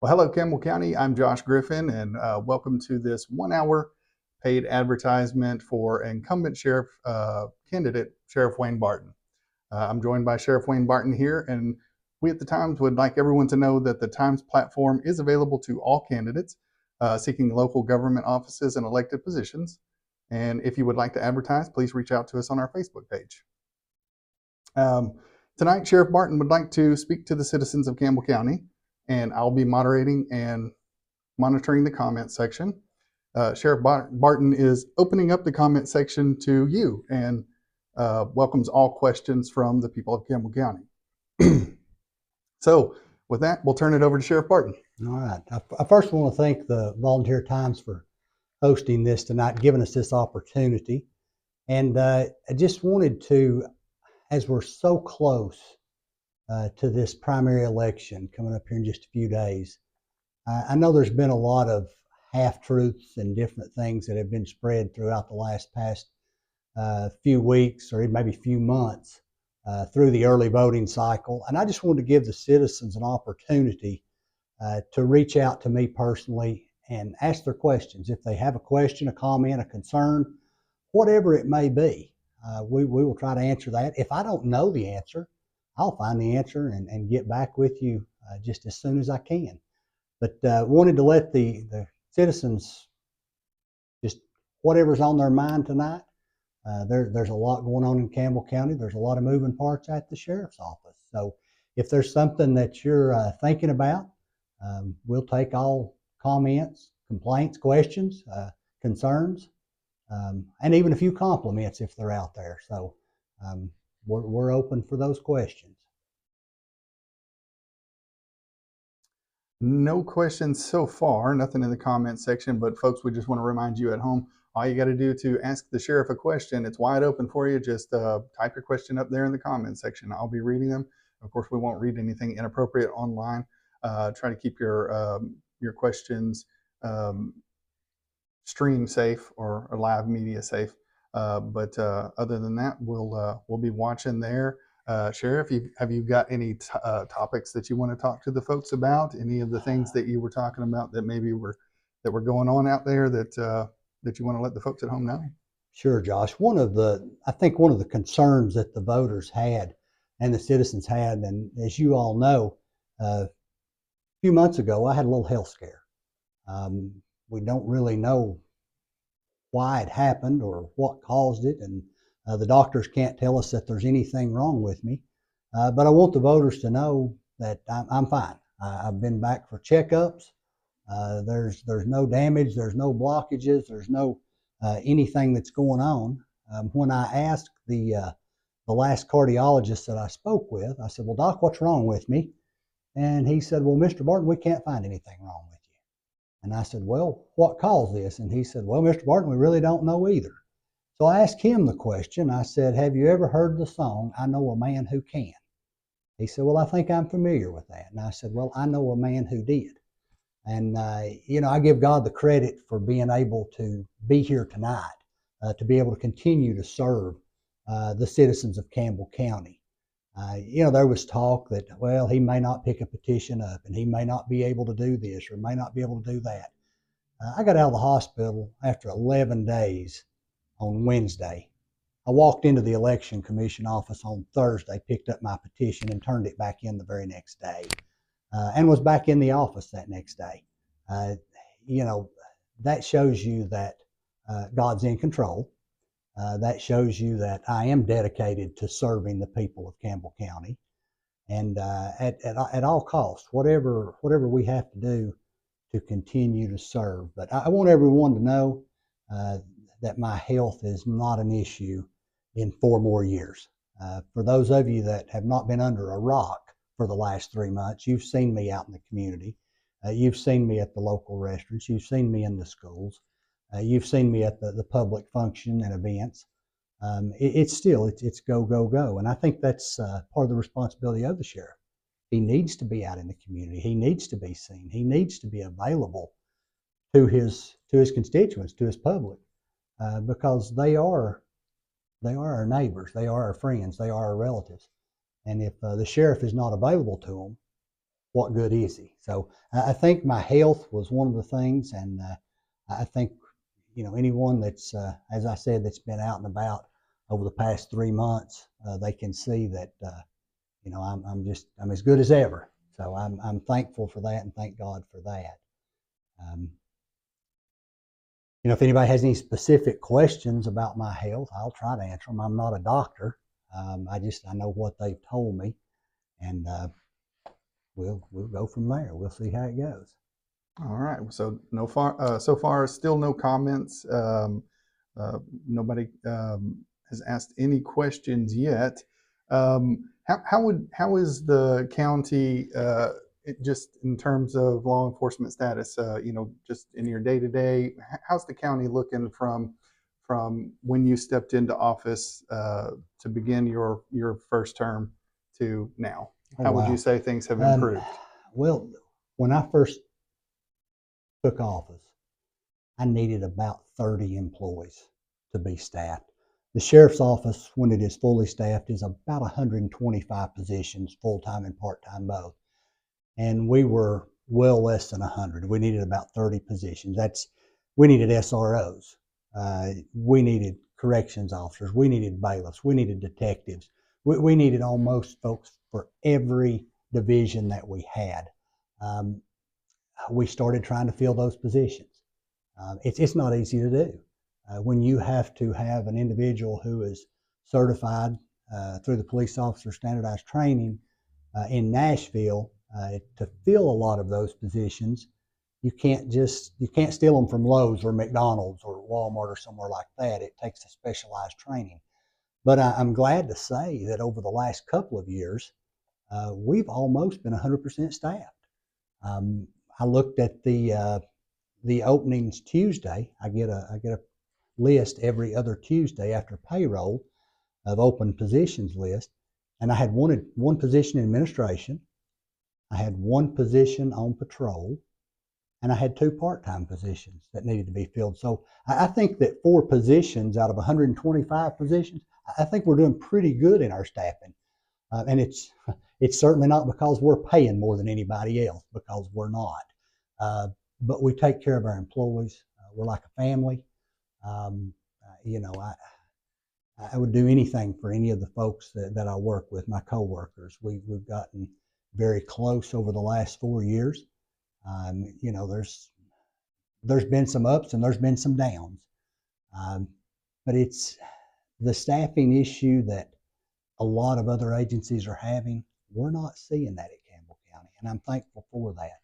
Well, hello, Campbell County. I'm Josh Griffin, and welcome to this 1 hour paid advertisement for incumbent sheriff candidate, Sheriff Wayne Barton. I'm joined by Sheriff Wayne Barton here, and we at the Times would like everyone to know that the Times platform is available to all candidates seeking local government offices and elected positions. And if you would like to advertise, please reach out to us on our Facebook page. Tonight, Sheriff Barton would like to speak to the citizens of Campbell County, and I'll be moderating and monitoring the comment section. Sheriff Barton is opening up the comment section to you and welcomes all questions from the people of Campbell County. So with that, we'll turn it over to Sheriff Barton. All right. I first want to thank the Volunteer Times for hosting this tonight, giving us this opportunity. And I just wanted to, as we're so close to this primary election coming up here in just a few days, I know there's been a lot of half-truths and different things that have been spread throughout the past few weeks or maybe few months through the early voting cycle. And I just wanted to give the citizens an opportunity to reach out to me personally and ask their questions. If they have a question, a comment, a concern, whatever it may be, we will try to answer that. If I don't know the answer, I'll find the answer and get back with you just as soon as I can. But wanted to let the citizens just whatever's on their mind tonight. There's a lot going on in Campbell County. There's a lot of moving parts at the sheriff's office. So if there's something that you're thinking about, we'll take all comments, complaints, questions, concerns, and even a few compliments if they're out there. So we're open for those questions. No questions so far, nothing in the comment section, but folks, we just want to remind you at home, all you got to do to ask the sheriff a question, it's wide open for you. Just type your question up there in the comment section. I'll be reading them. Of course, we won't read anything inappropriate online. Try to keep your questions stream safe or live media safe. But other than that, we'll be watching there. Sheriff, have you got any topics that you want to talk to the folks about? Any of the things that you were talking about that maybe were going on out there that you want to let the folks at home know? Sure, Josh. I think one of the concerns that the voters had and the citizens had, and as you all know, a few months ago, I had a little health scare. We don't really know why it happened or what caused it, and the doctors can't tell us that there's anything wrong with me. But I want the voters to know that I'm fine. I've been back for checkups. There's no damage. There's no blockages. There's no anything that's going on. When I asked the last cardiologist that I spoke with, I said, "Well, Doc, what's wrong with me?" And he said, "Well, Mr. Barton, we can't find anything wrong with you." And I said, "Well, what caused this?" And he said, "Well, Mr. Barton, we really don't know either." So I asked him the question. I said, "Have you ever heard the song, 'I Know a Man Who Can'?" He said, "Well, I think I'm familiar with that." And I said, "Well, I know a man who did." And, I give God the credit for being able to be here tonight, to be able to continue to serve the citizens of Campbell County. There was talk that, well, he may not pick a petition up and he may not be able to do this or may not be able to do that. I got out of the hospital after 11 days on Wednesday. I walked into the Election Commission office on Thursday, picked up my petition and turned it back in the very next day, and was back in the office that next day. That shows you that God's in control. That shows you that I am dedicated to serving the people of Campbell County, and at all costs, whatever we have to do to continue to serve. But I want everyone to know that my health is not an issue in 4 more years. For those of you that have not been under a rock for the last 3 months, you've seen me out in the community. You've seen me at the local restaurants. You've seen me in the schools. You've seen me at the public function and events. It's go, go, go. And I think that's part of the responsibility of the sheriff. He needs to be out in the community. He needs to be seen. He needs to be available to his constituents, to his public, because they are our neighbors. They are our friends. They are our relatives. And if the sheriff is not available to them, what good is he? So I think my health was one of the things, and I think anyone that's, as I said, that's been out and about over the past 3 months, they can see that I'm as good as ever. So I'm thankful for that and thank God for that. Um, if anybody has any specific questions about my health, I'll try to answer them. I'm not a doctor. I know what they've told me, and we'll go from there. We'll see how it goes. All right. So so far, still no comments. Uh, Nobody has asked any questions yet. How is the county just in terms of law enforcement status? Just in your day to day, how's the county looking from when you stepped into office to begin your first term to now? Oh How would you wow. say things have Um, improved? well, when I first took office, I needed about 30 employees to be staffed. The sheriff's office, when it is fully staffed, is about 125 positions, full-time and part-time both. And we were well less than 100. We needed about 30 positions. We needed SROs. We needed corrections officers. We needed bailiffs. We needed detectives. We needed almost folks for every division that we had. Um, we started trying to fill those positions. It's not easy to do. When you have to have an individual who is certified through the police officer standardized training in Nashville to fill a lot of those positions, you can't steal them from Lowe's or McDonald's or Walmart or somewhere like that. It takes a specialized training. But I'm glad to say that over the last couple of years, we've almost been 100% staffed. Um, I looked at the openings Tuesday. I get a list every other Tuesday after payroll of open positions list, and I had one position in administration, I had one position on patrol, and I had two part-time positions that needed to be filled. So I think that 4 positions out of 125 positions, I think we're doing pretty good in our staffing, and it's certainly not because we're paying more than anybody else, because we're not. Uh, but we take care of our employees. We're like a family. Um, you know, I would do anything for any of the folks that I work with, my coworkers. We've gotten very close over the last 4 years. There's been some ups and there's been some downs, um, but it's the staffing issue that a lot of other agencies are having. We're not seeing that at Campbell County, and I'm thankful for that.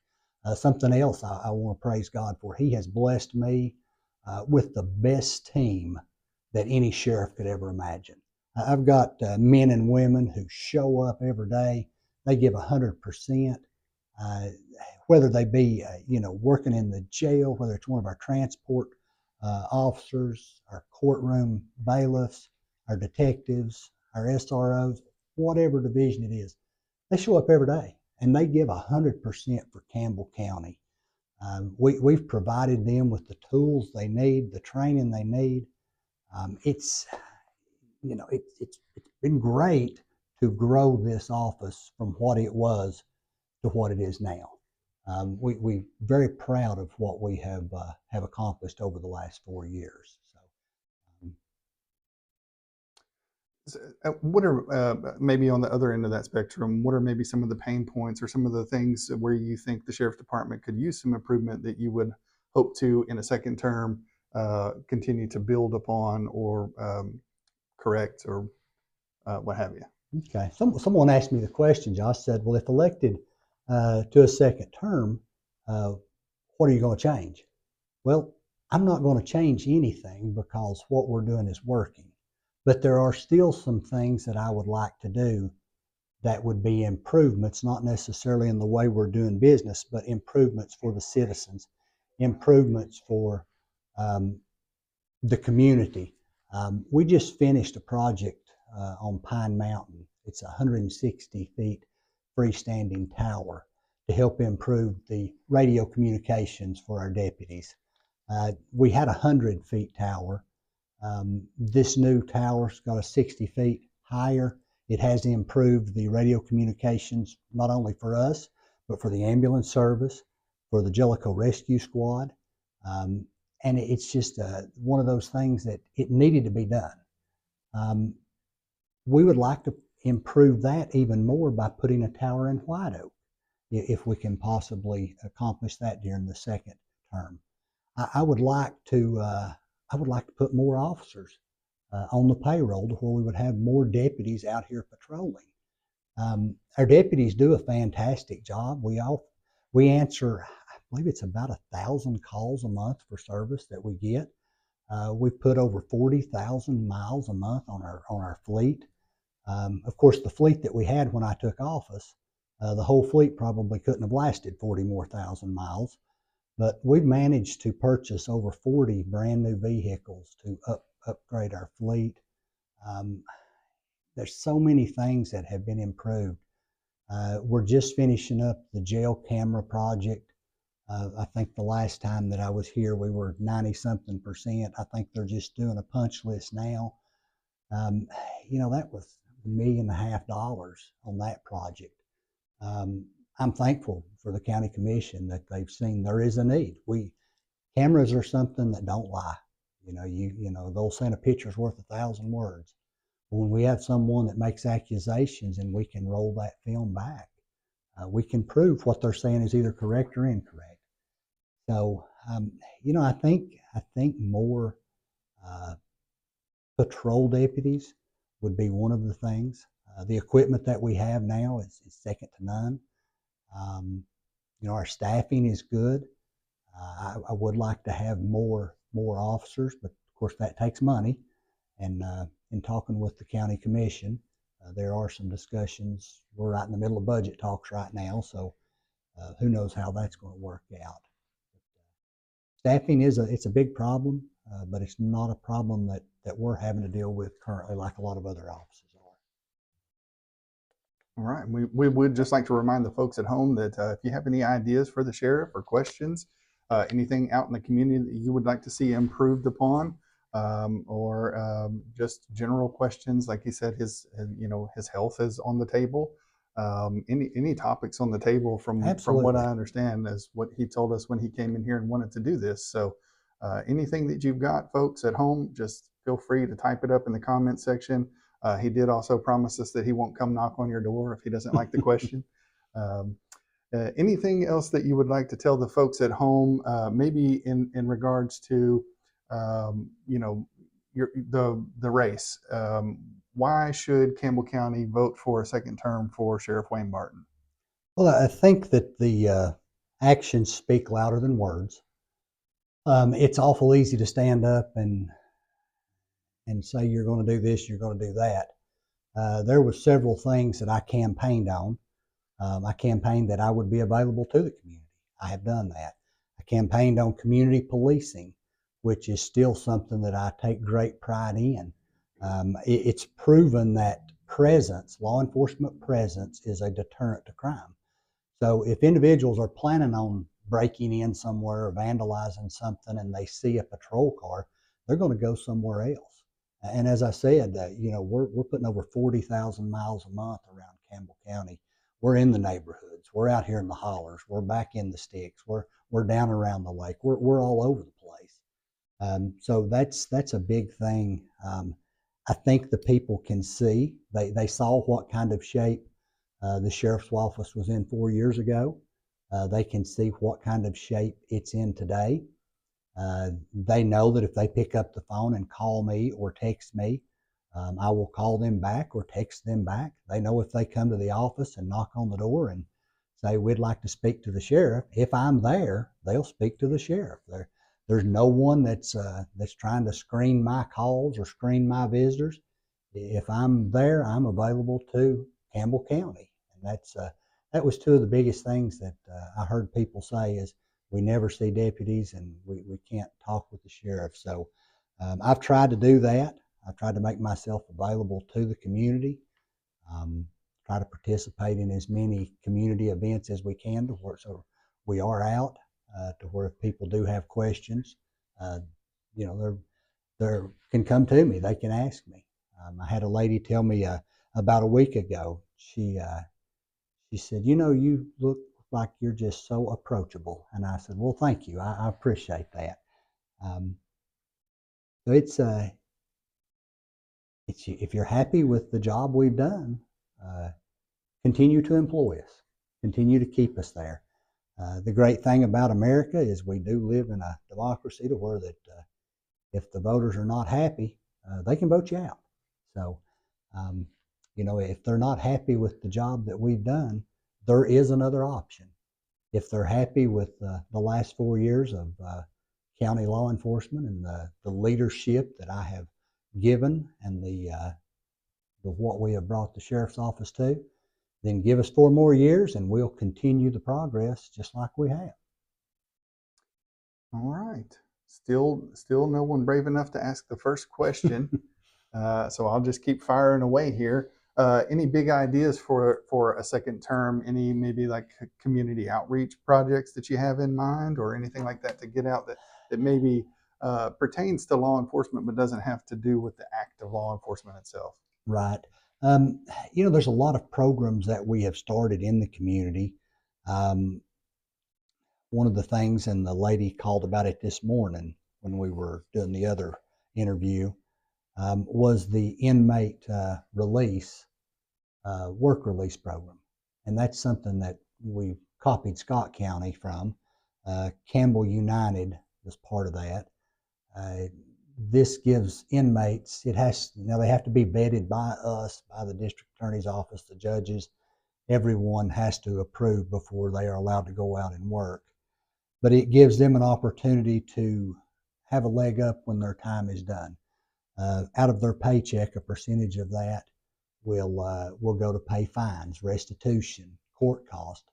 Something else I want to praise God for. He has blessed me with the best team that any sheriff could ever imagine. I've got men and women who show up every day. They give 100%, uh, whether they be, working in the jail, whether it's one of our transport officers, our courtroom bailiffs, our detectives, our SROs, whatever division it is. They show up every day and they give 100% for Campbell County. We've provided them with the tools they need, the training they need. It's it's been great to grow this office from what it was to what it is now. We're very proud of what we have accomplished over the last 4 years. So, What are maybe on the other end of that spectrum? What are maybe some of the pain points or some of the things where you think the sheriff's department could use some improvement that you would hope to, in a second term, continue to build upon or correct or what have you? okay. Someone asked me the question, Josh. Said, "Well, if elected to a second term, uh, what are you going to change?" Well, I'm not going to change anything because what we're doing is working. But there are still some things that I would like to do that would be improvements, not necessarily in the way we're doing business, but improvements for the citizens, improvements for um, the community. We just finished a project on Pine Mountain. It's a 160 feet freestanding tower to help improve the radio communications for our deputies. We had a 100 feet tower. This new tower's got a 60 feet higher. It has improved the radio communications not only for us, but for the ambulance service, for the Jellicoe Rescue Squad. Um, and it's just one of those things that it needed to be done. Um, we would like to improve that even more by putting a tower in White Oak, if we can possibly accomplish that during the second term. I would like to put more officers on the payroll to where we would have more deputies out here patrolling. Our deputies do a fantastic job. We answer, I believe it's about 1,000 calls a month for service that we get. We've put over 40,000 miles a month on our fleet. Of course, the fleet that we had when I took office, the whole fleet probably couldn't have lasted 40 more thousand miles. But we've managed to purchase over 40 brand new vehicles to upgrade our fleet. Um, there's so many things that have been improved. We're just finishing up the jail camera project. I think the last time that I was here, we were 90-something%. I think they're just doing a punch list now. Um, that was $1.5 million on that project. Um, I'm thankful for the county commission that they've seen there is a need. Cameras are something that don't lie. They'll send a picture's worth 1,000 words. When we have someone that makes accusations and we can roll that film back, we can prove what they're saying is either correct or incorrect. So, I think more patrol deputies would be one of the things. The equipment that we have now is second to none. Our staffing is good. I would like to have more officers, but of course that takes money. And in talking with the county commission, there are some discussions. We're right in the middle of budget talks right now, so who knows how that's going to work out. Staffing it's a big problem, but it's not a problem that we're having to deal with currently like a lot of other offices are. All right. We would just like to remind the folks at home that if you have any ideas for the sheriff or questions, anything out in the community that you would like to see improved upon, or just general questions, like he said, his health is on the table. Any topics on the table from what Absolutely. I understand is what he told us when he came in here and wanted to do this. So anything that you've got, folks at home, just feel free to type it up in the comment section. He did also promise us that he won't come knock on your door if he doesn't like the question. Um, anything else that you would like to tell the folks at home, maybe in regards to, the race? Why should Campbell County vote for a second term for Sheriff Wayne Barton? Well, I think that the actions speak louder than words. It's awful easy to stand up and say you're going to do this, you're going to do that. There were several things that I campaigned on. I campaigned that I would be available to the community. I have done that. I campaigned on community policing, which is still something that I take great pride in. It's proven that law enforcement presence, is a deterrent to crime. So if individuals are planning on breaking in somewhere or vandalizing something and they see a patrol car, they're going to go somewhere else. And as I said, we're putting over 40,000 miles a month around Campbell County. We're in the neighborhoods. We're out here in the hollers. We're back in the sticks. We're down around the lake. We're all over the place. So that's a big thing. I think the people can see. They saw what kind of shape the sheriff's office was in 4 years ago. They can see what kind of shape it's in today. They know that if they pick up the phone and call me or text me, I will call them back or text them back. They know if they come to the office and knock on the door and say, we'd like to speak to the sheriff, if I'm there, they'll speak to the sheriff. There's no one that's trying to screen my calls or screen my visitors. If I'm there, I'm available to Campbell County. And that was two of the biggest things that I heard people say is, we never see deputies and we can't talk with the sheriff. So I've tried to do that. I've tried to make myself available to the community, try to participate in as many community events as we can so we are out to where if people do have questions, they can come to me. They can ask me. I had a lady tell me about a week ago, she said, you look like you're just so approachable. And I said, well, thank you. I appreciate that. Um, so it's if you're happy with the job we've done, uh, continue to employ us, continue to keep us there. The great thing about America is we do live in a democracy to where that if the voters are not happy, they can vote you out. So, um, if they're not happy with the job that we've done, there is another option. If they're happy with the last 4 years of county law enforcement and the leadership that I have given and the what we have brought the sheriff's office to, then give us 4 more years and we'll continue the progress just like we have. All right. Still no one brave enough to ask the first question. So I'll just keep firing away here. Any big ideas for a second term? Any maybe like community outreach projects that you have in mind, or anything like that to get out that maybe pertains to law enforcement but doesn't have to do with the act of law enforcement itself? Right. There's a lot of programs that we have started in the community. Um, One of the things, and the lady called about it this morning when we were doing the other interview, was the inmate work release program. And that's something that we copied Scott County from. Campbell United was part of that. This gives inmates, they have to be vetted by us, by the district attorney's office, the judges. Everyone has to approve before they are allowed to go out and work. But it gives them an opportunity to have a leg up when their time is done. Out of their paycheck, a percentage of that will go to pay fines, restitution, court cost,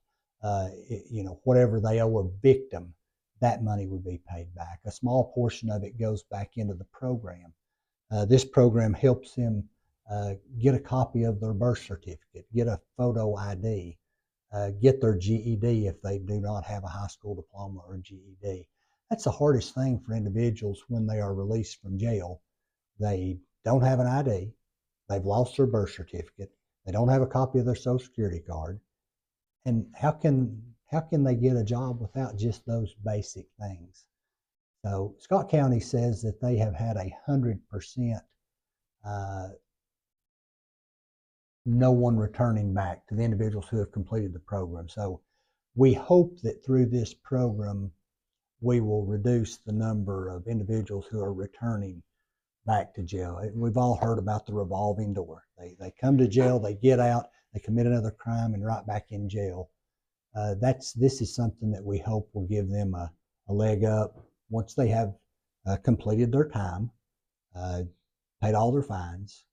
whatever they owe a victim, that money would be paid back. A small portion of it goes back into the program. This program helps them get a copy of their birth certificate, get a photo ID, get their GED if they do not have a high school diploma or GED. That's the hardest thing for individuals when they are released from jail. They don't have an ID, they've lost their birth certificate, they don't have a copy of their social security card, and how can they get a job without just those basic things? So Scott County says that they have had 100% no one returning back to the individuals who have completed the program. So we hope that through this program, we will reduce the number of individuals who are returning back to jail. We've all heard about the revolving door. They come to jail, they get out, they commit another crime, and right back in jail. This is something that we hope will give them a leg up once they have completed their time, paid all their fines,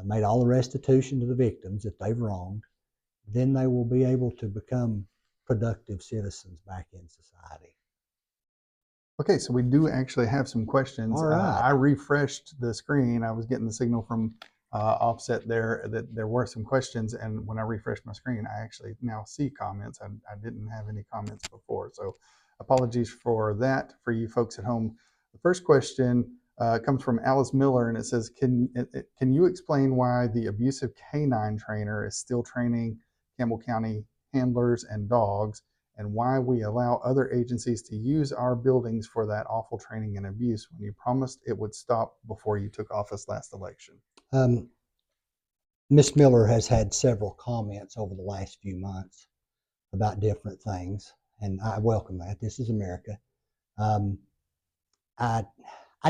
made all the restitution to the victims that they've wronged. Then they will be able to become productive citizens back in society. Okay, so we do actually have some questions. All right. I refreshed the screen. I was getting the signal from Offset there that there were some questions, and when I refreshed my screen, I actually now see comments. I didn't have any comments before, so apologies for that for you folks at home. The first question comes from Alice Miller, and it says, can you explain why the abusive canine trainer is still training Campbell County handlers and dogs, and why we allow other agencies to use our buildings for that awful training and abuse when you promised it would stop before you took office last election? Ms. Miller has had several comments over the last few months about different things, and I welcome that. This is America. I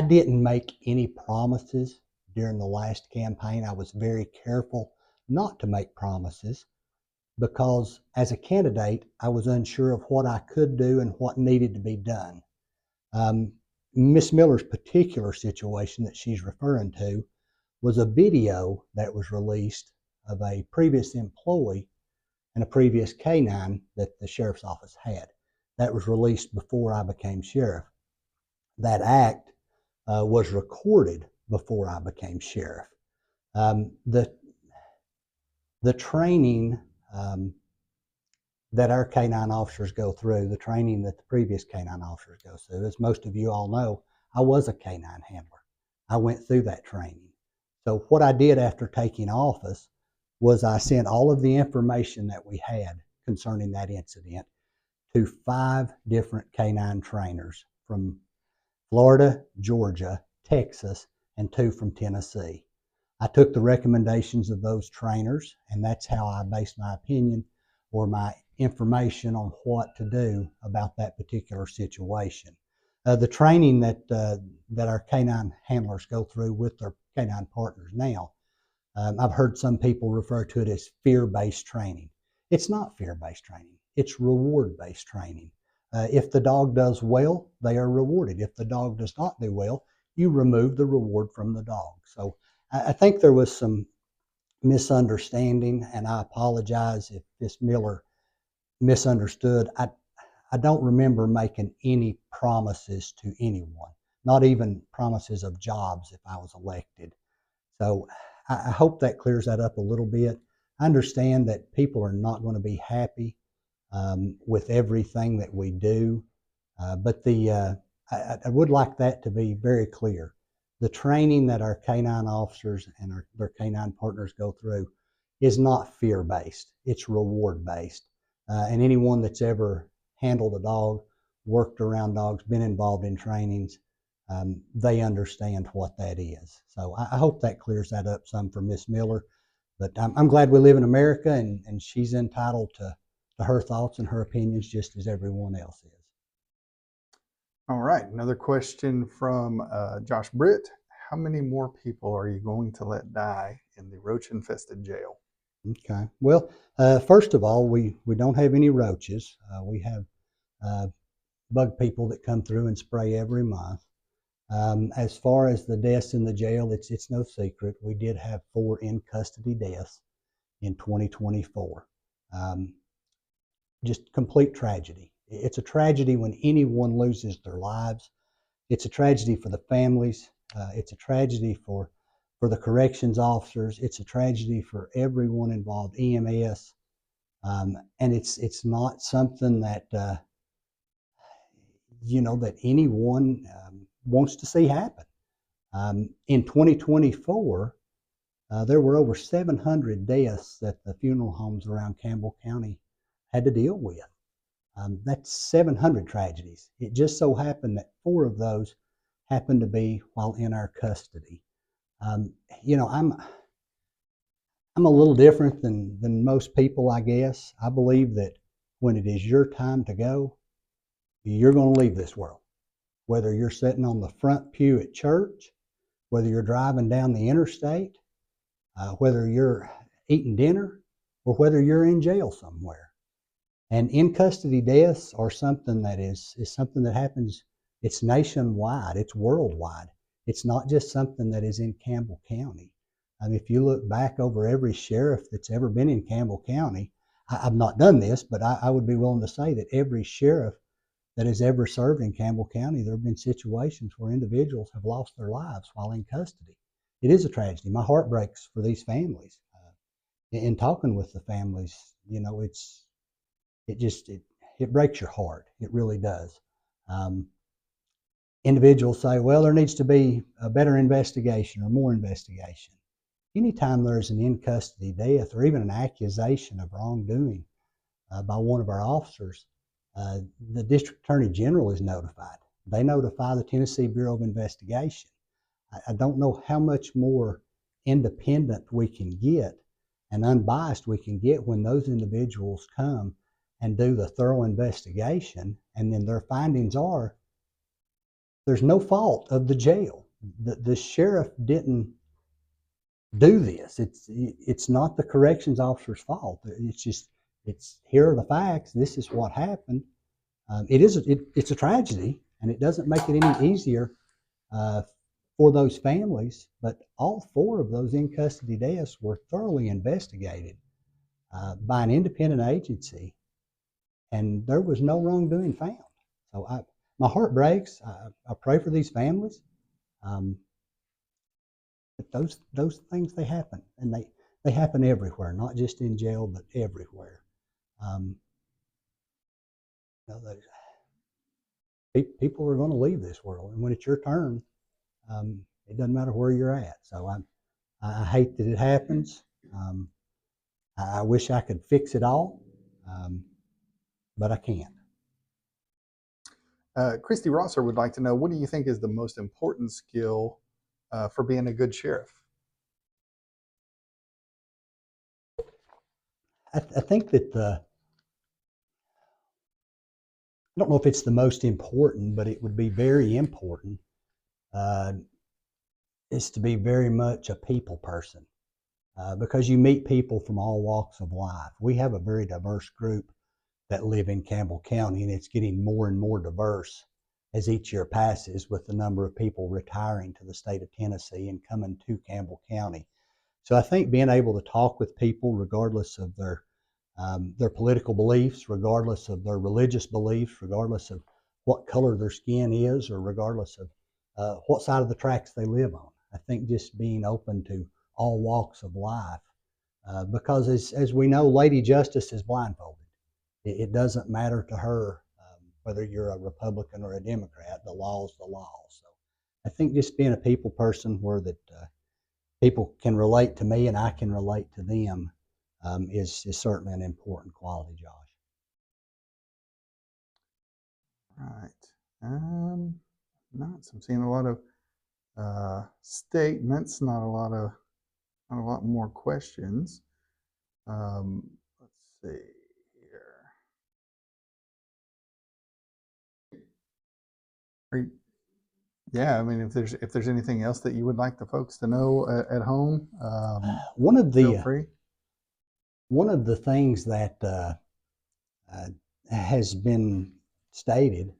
didn't make any promises during the last campaign. I was very careful not to make promises because as a candidate, I was unsure of what I could do and what needed to be done. Miss Miller's particular situation that she's referring to was a video that was released of a previous employee and a previous K9 that the sheriff's office had. That was released before I became sheriff. That act was recorded before I became sheriff. The training that our K9 officers go through, the training that the previous K9 officers go through, as most of you all know, I was a K9 handler. I went through that training. So what I did after taking office was I sent all of the information that we had concerning that incident to 5 different canine trainers from Florida, Georgia, Texas, and 2 from Tennessee. I took the recommendations of those trainers, and that's how I based my opinion or my information on what to do about that particular situation. The training that our canine handlers go through with their canine partners now, I've heard some people refer to it as fear-based training. It's not fear-based training. It's reward-based training. If the dog does well, they are rewarded. If the dog does not do well, you remove the reward from the dog. So I think there was some misunderstanding, and I apologize if Miss Miller misunderstood. I don't remember making any promises to anyone, not even promises of jobs if I was elected. So I hope that clears that up a little bit. I understand that people are not going to be happy with everything that we do, but I would like that to be very clear. The training that our canine officers and their canine partners go through is not fear-based. It's reward-based. And anyone that's ever handled a dog, worked around dogs, been involved in trainings, they understand what that is. So I hope that clears that up some for Miss Miller. But I'm glad we live in America, and she's entitled to her thoughts and her opinions just as everyone else is. All right, another question from Josh Britt. How many more people are you going to let die in the roach-infested jail? Okay. Well, first of all, we don't have any roaches. We have bug people that come through and spray every month. As far as the deaths in the jail, it's no secret. We did have 4 in custody deaths in 2024. Just complete tragedy. It's a tragedy when anyone loses their lives. It's a tragedy for the families. It's a tragedy for the corrections officers. It's a tragedy for everyone involved, EMS. And it's not something that that anyone wants to see happen. In 2024, there were over 700 deaths that the funeral homes around Campbell County had to deal with. That's 700 tragedies. It just so happened that 4 of those happened to be while in our custody. I'm a little different than most people, I guess. I believe that when it is your time to go, you're going to leave this world. Whether you're sitting on the front pew at church, whether you're driving down the interstate, whether you're eating dinner, or whether you're in jail somewhere. And in custody deaths are something that is something that happens. It's nationwide. It's worldwide. It's not just something that is in Campbell County. If you look back over every sheriff that's ever been in Campbell County, I've not done this, but I would be willing to say that every sheriff that has ever served in Campbell County, there have been situations where individuals have lost their lives while in custody. It is a tragedy. My heart breaks for these families. In talking with the families, it breaks your heart. It really does. Individuals say, well, there needs to be a better investigation or more investigation. Anytime there's an in-custody death or even an accusation of wrongdoing by one of our officers, the District Attorney General is notified. They notify the Tennessee Bureau of Investigation. I don't know how much more independent we can get and unbiased we can get when those individuals come and do the thorough investigation, and then their findings are there's no fault of the jail. The sheriff didn't do this. It's not the corrections officer's fault. It's here are the facts. This is what happened. It's a tragedy, and it doesn't make it any easier for those families. But all 4 of those in custody deaths were thoroughly investigated by an independent agency, and there was no wrongdoing found. So my heart breaks. I pray for these families. But those things, they happen, and they happen everywhere, not just in jail, but everywhere. People are going to leave this world, and when it's your turn, it doesn't matter where you're at. So I hate that it happens. I wish I could fix it all. but I can't. Christy Rosser would like to know, what do you think is the most important skill for being a good sheriff? I think that I don't know if it's the most important, but it would be very important, uh, is to be very much a people person, because you meet people from all walks of life. We have a very diverse group that live in Campbell County, and it's getting more and more diverse as each year passes, with the number of people retiring to the state of Tennessee and coming to Campbell County. So I think being able to talk with people, regardless of their political beliefs, regardless of their religious beliefs, regardless of what color their skin is, or regardless of what side of the tracks they live on. I think just being open to all walks of life, because as we know, Lady Justice is blindfolded. It doesn't matter to her whether you're a Republican or a Democrat. The law's the law. So I think just being a people person, where that people can relate to me and I can relate to them, is certainly an important quality, Josh. Right. Not. So I'm seeing a lot of statements, not a lot more questions. Let's see here. You, yeah, I mean, if there's anything else that you would like the folks to know at home, One of feel the free. one of the things that uh, has been stated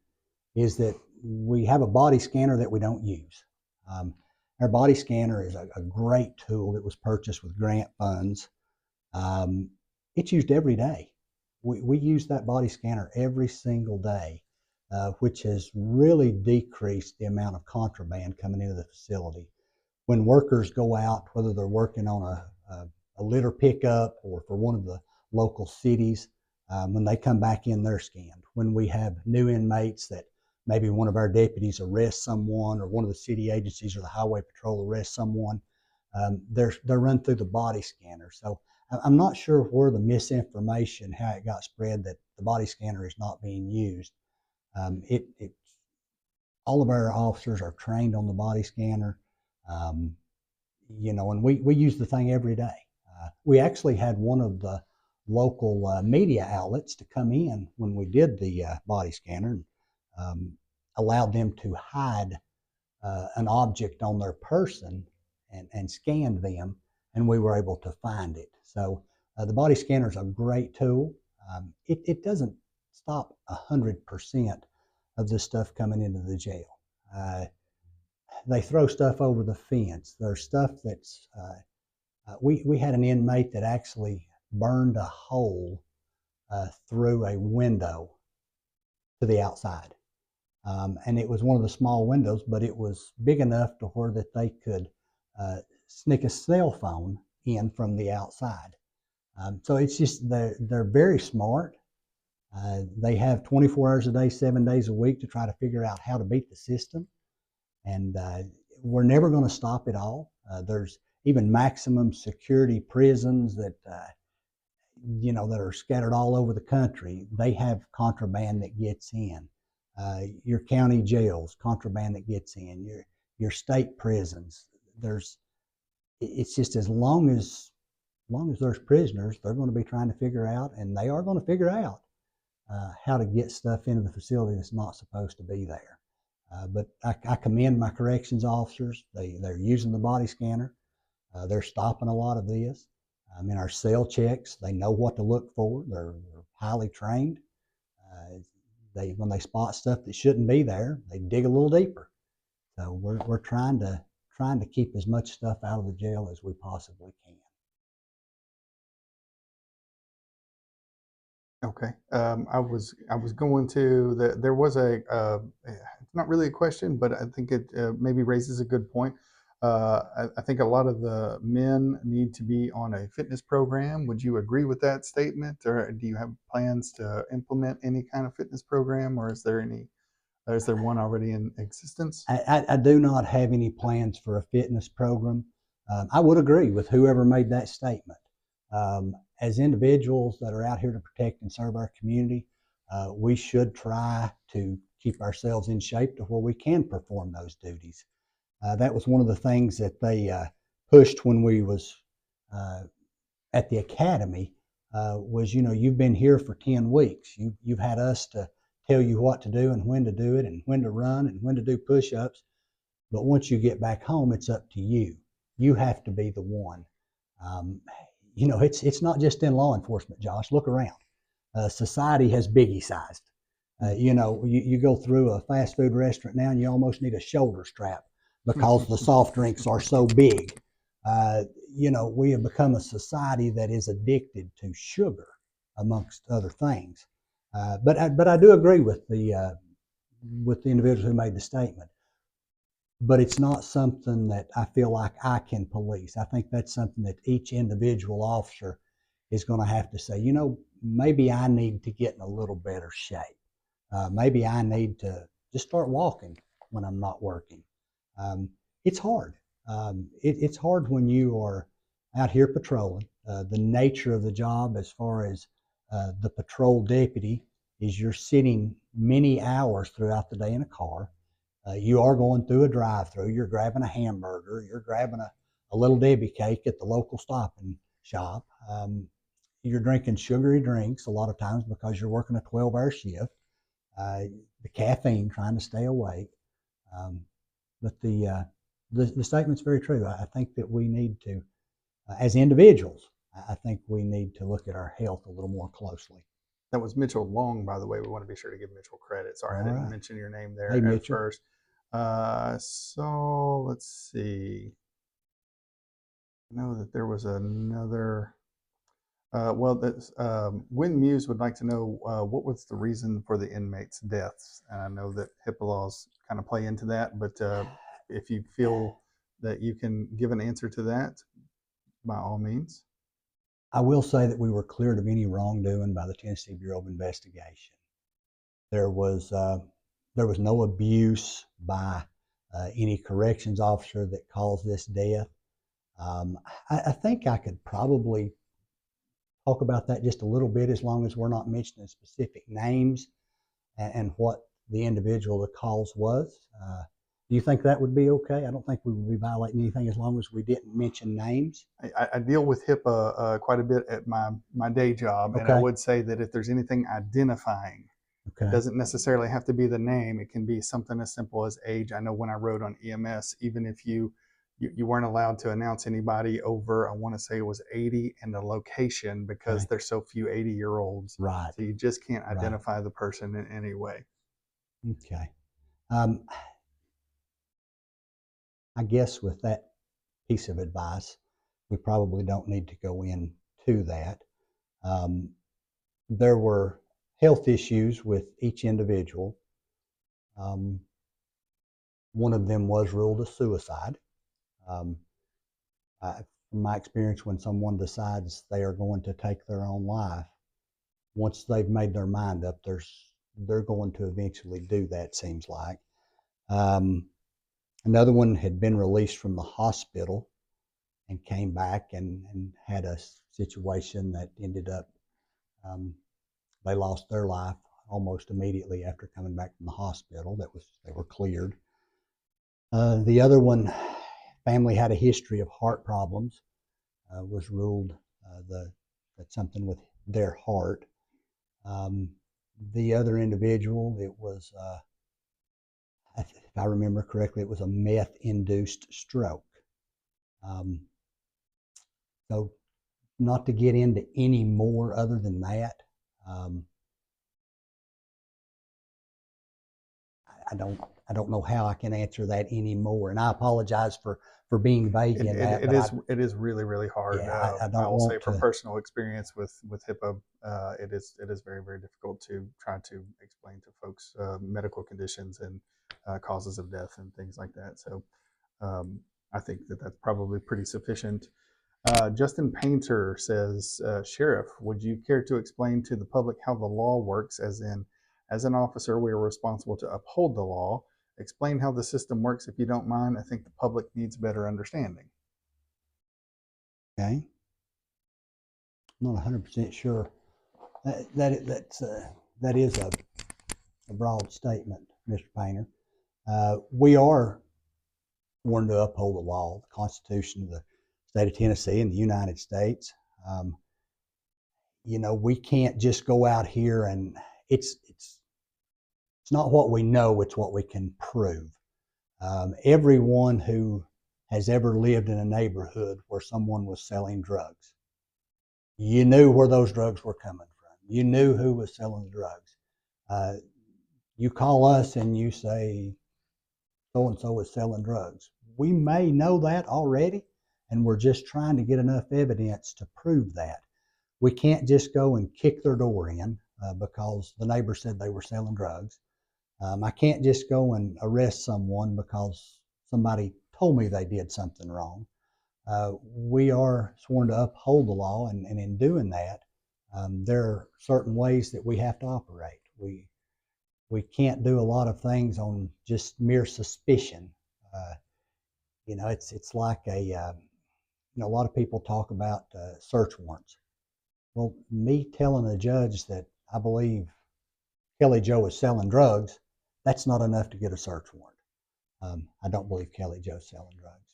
is that we have a body scanner that we don't use. Um, our body scanner is a great tool that was purchased with grant funds. Um, it's used every day. We use that body scanner every single day, which has really decreased the amount of contraband coming into the facility. When workers go out, whether they're working on a litter pickup or for one of the local cities, when they come back in, they're scanned. When we have new inmates that maybe one of our deputies arrests someone, or one of the city agencies or the highway patrol arrests someone, they're run through the body scanner. So I'm not sure where the misinformation, how it got spread that the body scanner is not being used. It all of our officers are trained on the body scanner, um, and we use the thing every day. We actually had one of the local media outlets to come in when we did the body scanner, and um, allowed them to hide an object on their person, and scanned them, and we were able to find it. So the body scanner is a great tool. It doesn't stop 100% of the stuff coming into the jail. They throw stuff over the fence. There's stuff that's we had an inmate that actually burned a hole through a window to the outside. And it was one of the small windows, but it was big enough to where that they could sneak a cell phone in from the outside. So it's just they're very smart. They have 24 hours a day, 7 days a week to try to figure out how to beat the system. And we're never going to stop it all. There's even maximum security prisons that that are scattered all over the country. They have contraband that gets in. Your county jails, contraband that gets in. Your state prisons. It's just as long as there's prisoners, they're going to be trying to figure out, and they are going to figure out how to get stuff into the facility that's not supposed to be there. But I commend my corrections officers. They're using the body scanner. They're stopping a lot of this. In our cell checks, they know what to look for. They're highly trained. When they spot stuff that shouldn't be there, they dig a little deeper. So we're trying to keep as much stuff out of the jail as we possibly can. Okay. I was going to there was it's not really a question, but I think it maybe raises a good point. I think a lot of the men need to be on a fitness program. Would you agree with that statement, or do you have plans to implement any kind of fitness program, or is there one already in existence? I do not have any plans for a fitness program. I would agree with whoever made that statement. As individuals that are out here to protect and serve our community, we should try to keep ourselves in shape to where we can perform those duties. That was one of the things that they pushed when we was at the academy. Was, you know, you've been here for 10 weeks. You've had us to tell you what to do and when to do it and when to run and when to do push-ups. But once you get back home, it's up to you. You have to be the one. Um, you know, it's not just in law enforcement, Josh. Look around. Society has biggie sized. You know, you go through a fast food restaurant now and you almost need a shoulder strap because the soft drinks are so big. You know, we have become a society that is addicted to sugar, amongst other things. But I do agree with the individual who made the statement. But it's not something that I feel like I can police. I think that's something that each individual officer is going to have to say, you know, maybe I need to get in a little better shape. Maybe I need to just start walking when I'm not working. It's hard. It's hard when you are out here patrolling. The nature of the job, as far as the patrol deputy, is you're sitting many hours throughout the day in a car. You are going through a drive-through. You're grabbing a hamburger. You're grabbing a little Debbie cake at the local Stop and Shop. You're drinking sugary drinks a lot of times because you're working a 12-hour shift. The caffeine, trying to stay awake. Um, but the statement's very true. I think that we need to, as individuals, I think we need to look at our health a little more closely. That was Mitchell Long, by the way. We want to be sure to give Mitchell credit. Sorry, All I didn't right. mention your name Hey, there at Mitchell. first. So let's see. I know that there was another. Well, that's, Win Muse would like to know what was the reason for the inmates' deaths. And I know that HIPAA laws kind of play into that, but if you feel that you can give an answer to that, by all means. I will say that we were cleared of any wrongdoing by the Tennessee Bureau of Investigation. There was uh, there was no abuse by any corrections officer that caused this death. Um, I think I could probably talk about that just a little bit, as long as we're not mentioning specific names and what the individual the cause was. Do you think that would be okay? I don't think we would be violating anything as long as we didn't mention names. I deal with HIPAA quite a bit at my day job, and I Okay. would say that if there's anything identifying, it Okay. doesn't necessarily have to be the name. It can be something as simple as age. I know when I wrote on EMS, even if you weren't allowed to announce anybody over, I want to say it was 80 and the location, because Okay. there's so few 80-year-olds. Right. So you just can't Right. identify the person in any way. Okay. Um, I guess with that piece of advice, we probably don't need to go into that. Um, there were health issues with each individual. Um, one of them was ruled a suicide. Um, from my experience, when someone decides they are going to take their own life, once they've made their mind up, they're going to eventually do that, seems like. Um, another one had been released from the hospital and came back and had a situation that ended up, um, they lost their life almost immediately after coming back from the hospital. They were cleared. The other one, family had a history of heart problems, was ruled that something with their heart. Um, the other individual, it was, if I remember correctly, it was a meth-induced stroke. Um, so, not to get into any more other than that, um, I don't know how I can answer that anymore, and I apologize for being vague It, in it, that. it But is it is really really hard. yeah, I I don't will say want from to. personal experience with HIPAA, it is very very difficult to try to explain to folks medical conditions and causes of death and things like that. So um, I think that that's probably pretty sufficient. Justin Painter says, Sheriff, would you care to explain to the public how the law works? As in, as an officer, we are responsible to uphold the law. Explain how the system works if you don't mind. I think the public needs better understanding. Okay. I'm not 100% sure. That is a broad statement, Mr. Painter. We are sworn to uphold the law, the Constitution of the state of Tennessee and the United States. Um, we can't just go out here and it's not what we know, it's what we can prove. Everyone who has ever lived in a neighborhood where someone was selling drugs, you knew where those drugs were coming from. You knew who was selling the drugs. Uh, you call us and you say, so and so is selling drugs. We may know that already, and we're just trying to get enough evidence to prove that. We can't just go and kick their door in because the neighbor said they were selling drugs. I can't just go and arrest someone because somebody told me they did something wrong. We are sworn to uphold the law, and in doing that, there are certain ways that we have to operate. We can't do a lot of things on just mere suspicion. Uh, it's like a lot of people talk about search warrants. Well, me telling a judge that I believe Kelly Joe is selling drugs, that's not enough to get a search warrant. I don't believe Kelly Joe's selling drugs,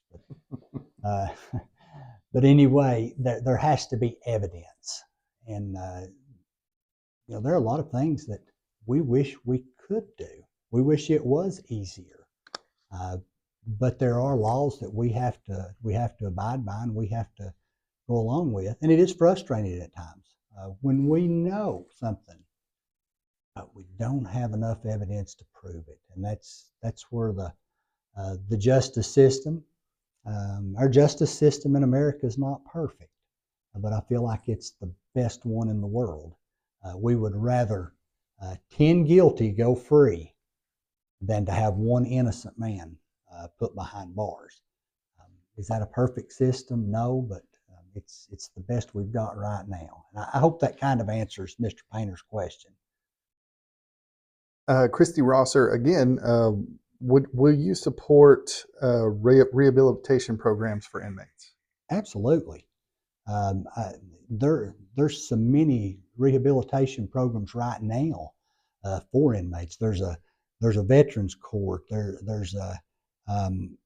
but anyway, there has to be evidence, and there are a lot of things that we wish we could do. We wish it was easier, uh, but there are laws that we have to abide by, and we have to go along with, and it is frustrating at times when we know something, but we don't have enough evidence to prove it, and that's where the justice system, our justice system in America is not perfect, but I feel like it's the best one in the world. We would rather 10 guilty go free than to have one innocent man put behind bars. Is that a perfect system? No, but it's the best we've got right now. And I hope that kind of answers Mr. Painter's question. Christy Rosser, again, will you support rehabilitation programs for inmates? Absolutely. There's so many rehabilitation programs right now for inmates. There's a veterans court. There's um,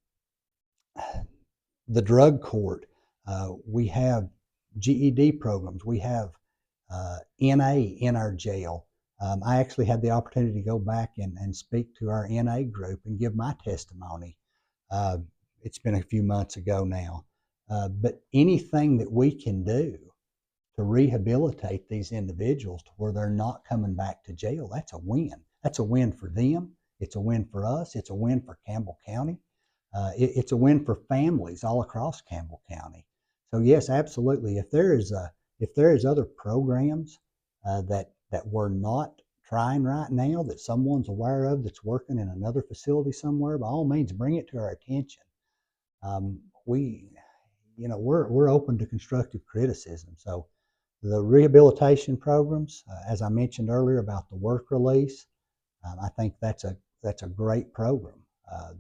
the drug court. We have GED programs. We have NA in our jail. I actually had the opportunity to go back and speak to our NA group and give my testimony. Uh, it's been a few months ago now. But anything that we can do to rehabilitate these individuals to where they're not coming back to jail, that's a win. That's a win for them. It's a win for us. It's a win for Campbell County. It's a win for families all across Campbell County. So yes, absolutely. If there is other programs that we're not trying right now, that someone's aware of that's working in another facility somewhere, by all means, bring it to our attention. We're open to constructive criticism. So the rehabilitation programs, as I mentioned earlier about the work release, I think that's a great program.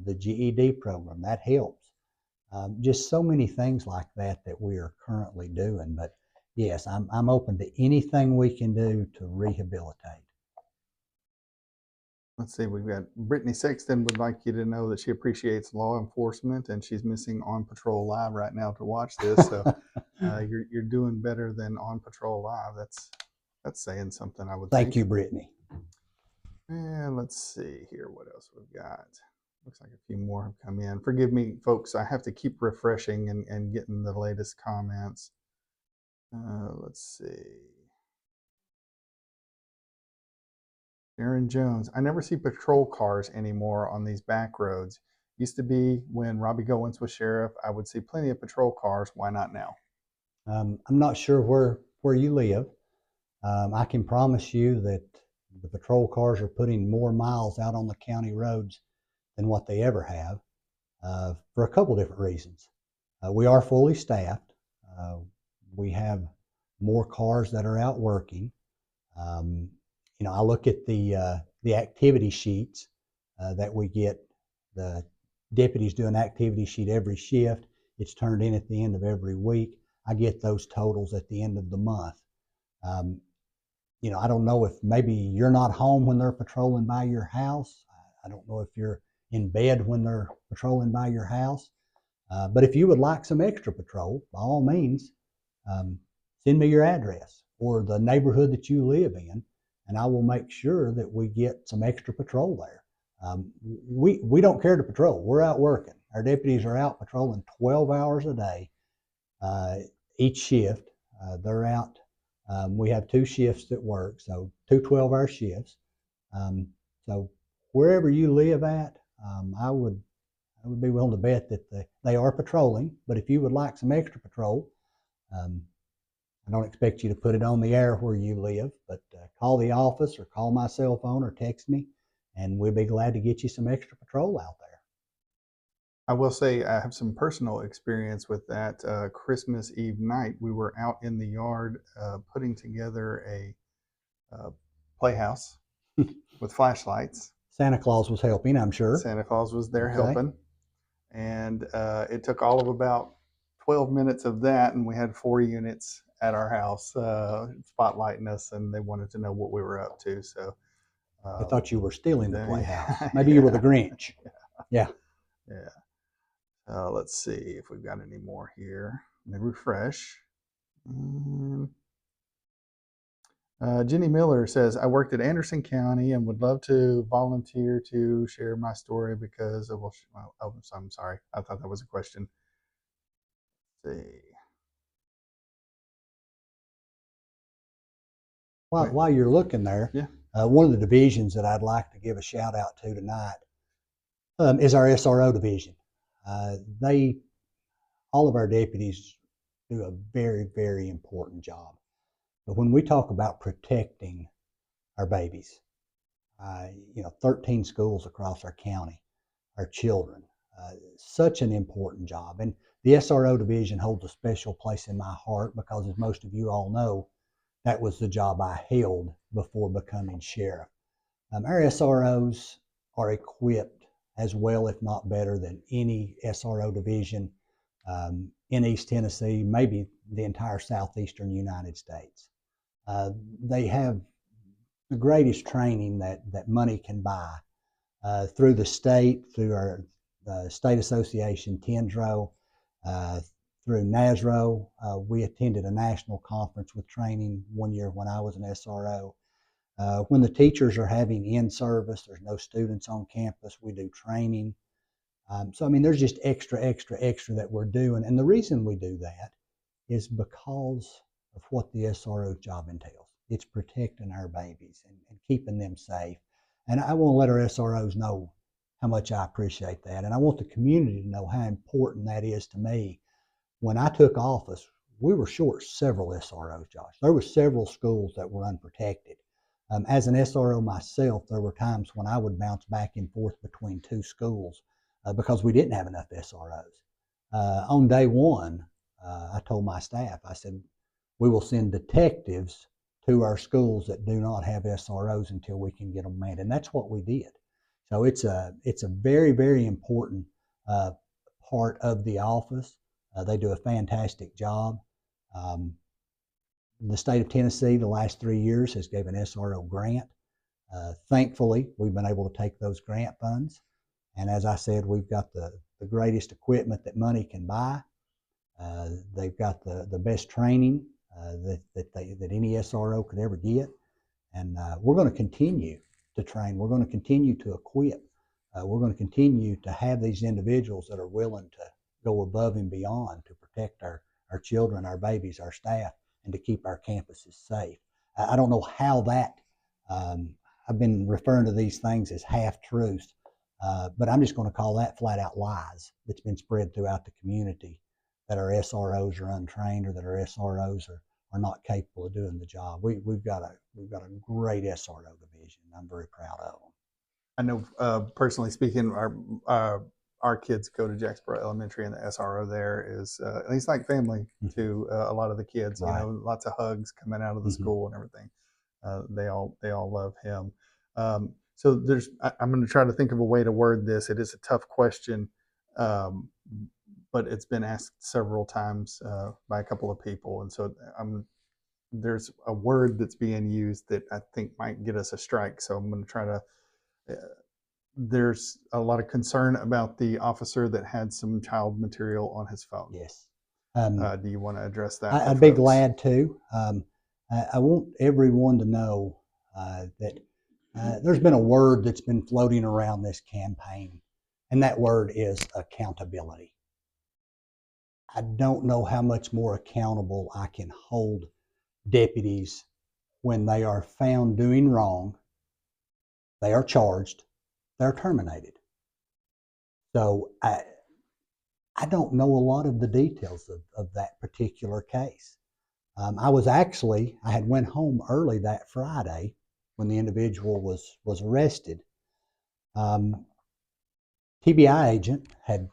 The GED program, that helps. Just so many things like that we are currently doing. But yes, I'm open to anything we can do to rehabilitate. Let's see, we've got Brittany Sexton would like you to know that she appreciates law enforcement and she's missing On Patrol Live right now to watch this. So you're doing better than On Patrol Live. That's saying something, I would think. Thank you, Brittany. And let's see here what else we've got. Looks like a few more have come in. Forgive me, folks. I have to keep refreshing and getting the latest comments. Let's see. Aaron Jones. I never see patrol cars anymore on these back roads. Used to be when Robbie Goins was sheriff. I would see plenty of patrol cars. Why not now? I'm not sure where you live. I can promise you that the patrol cars are putting more miles out on the county roads than what they ever have for a couple different reasons. We are fully staffed. We have more cars that are out working. I look at the activity sheets that we get. The deputies do an activity sheet every shift. It's turned in at the end of every week. I get those totals at the end of the month. Um, I don't know if maybe you're not home when they're patrolling by your house. I don't know if you're in bed when they're patrolling by your house. But if you would like some extra patrol, by all means, um, send me your address or the neighborhood that you live in, and I will make sure that we get some extra patrol there. We don't care to patrol. We're out working. Our deputies are out patrolling 12 hours a day, uh, each shift. They're out. We have two shifts that work, so two 12-hour shifts. Um, so wherever you live at, I would be willing to bet that they are patrolling. But if you would like some extra patrol, um, I don't expect you to put it on the air where you live, but call the office or call my cell phone or text me, and we'll be glad to get you some extra patrol out there. I will say I have some personal experience with that. Christmas Eve night, we were out in the yard putting together a playhouse with flashlights. Santa Claus was helping, I'm sure. Santa Claus was there Okay. helping, and it took all of about 12 minutes of that, and we had 4 units at our house spotlighting us, and they wanted to know what we were up to. So, They um, thought you were stealing the playhouse. yeah, Maybe you were the yeah, Grinch. Yeah. yeah. Let's see if we've got any more here. Let me refresh. Mm, Jenny Miller says, I worked at Anderson County and would love to volunteer to share my story because of, oh, I'm sorry. I thought that was a question. Let's see. While, Wait, while you're looking there, yeah. one of the divisions that I'd like to give a shout out to tonight is our SRO division. They all of our deputies do a very, very important job. But when we talk about protecting our babies, 13 schools across our county, our children, such an important job. And the SRO division holds a special place in my heart because, as most of you all know, that was the job I held before becoming sheriff. Our SROs are equipped as well, if not better, than any SRO division in East Tennessee, maybe the entire southeastern United States. Uh, they have the greatest training that money can buy through the state, through our state association, TENDRO, uh, through NASRO. We attended a national conference with training one year when I was an SRO. When the teachers are having in-service, there's no students on campus, we do training. So, I mean, there's just extra, extra, extra that we're doing. And the reason we do that is because of what the SRO job entails. It's protecting our babies and keeping them safe. And I want to let our SROs know how much I appreciate that. And I want the community to know how important that is to me. When I took office, we were short several SROs, Josh. There were several schools that were unprotected. As an SRO myself, there were times when I would bounce back and forth between two schools because we didn't have enough SROs. On day one, I told my staff, I said, we will send detectives to our schools that do not have SROs until we can get them manned. And that's what we did. So it's a very, very important uh, part of the office. They do a fantastic job. Um, the state of Tennessee, the last 3 years, has given SRO grant. Thankfully, we've been able to take those grant funds. And as I said, we've got the greatest equipment that money can buy. They've got the best training that any SRO could ever get. And we're going to continue to train. We're going to continue to equip. We're going to continue to have these individuals that are willing to go above and beyond to protect our children, our babies, our staff, and to keep our campuses safe. I don't know how that, um, I've been referring to these things as half truths, but I'm just going to call that flat out lies that's been spread throughout the community that our SROs are untrained or that our SROs are not capable of doing the job. We've got a great SRO division. I'm very proud of them. I know, personally speaking, our kids go to Jacksboro Elementary, and the SRO there is he's like family Mm-hmm. to a lot of the kids. You Right. know, lots of hugs coming out of the Mm-hmm. school and everything. They all love him. So I'm going to try to think of a way to word this. It is a tough question, um, but it's been asked several times by a couple of people, and so there's a word that's being used that I think might get us a strike. So I'm going to try to. Uh, there's a lot of concern about the officer that had some child material on his phone. Yes. Um, Do you want to address that for I'd be folks? glad to. I want everyone to know that there's been a word that's been floating around this campaign, and that word is accountability. I don't know how much more accountable I can hold deputies when they are found doing wrong. They are charged, they're terminated. So I don't know a lot of the details of that particular case. I had went home early that Friday when the individual was arrested. Um, TBI agent had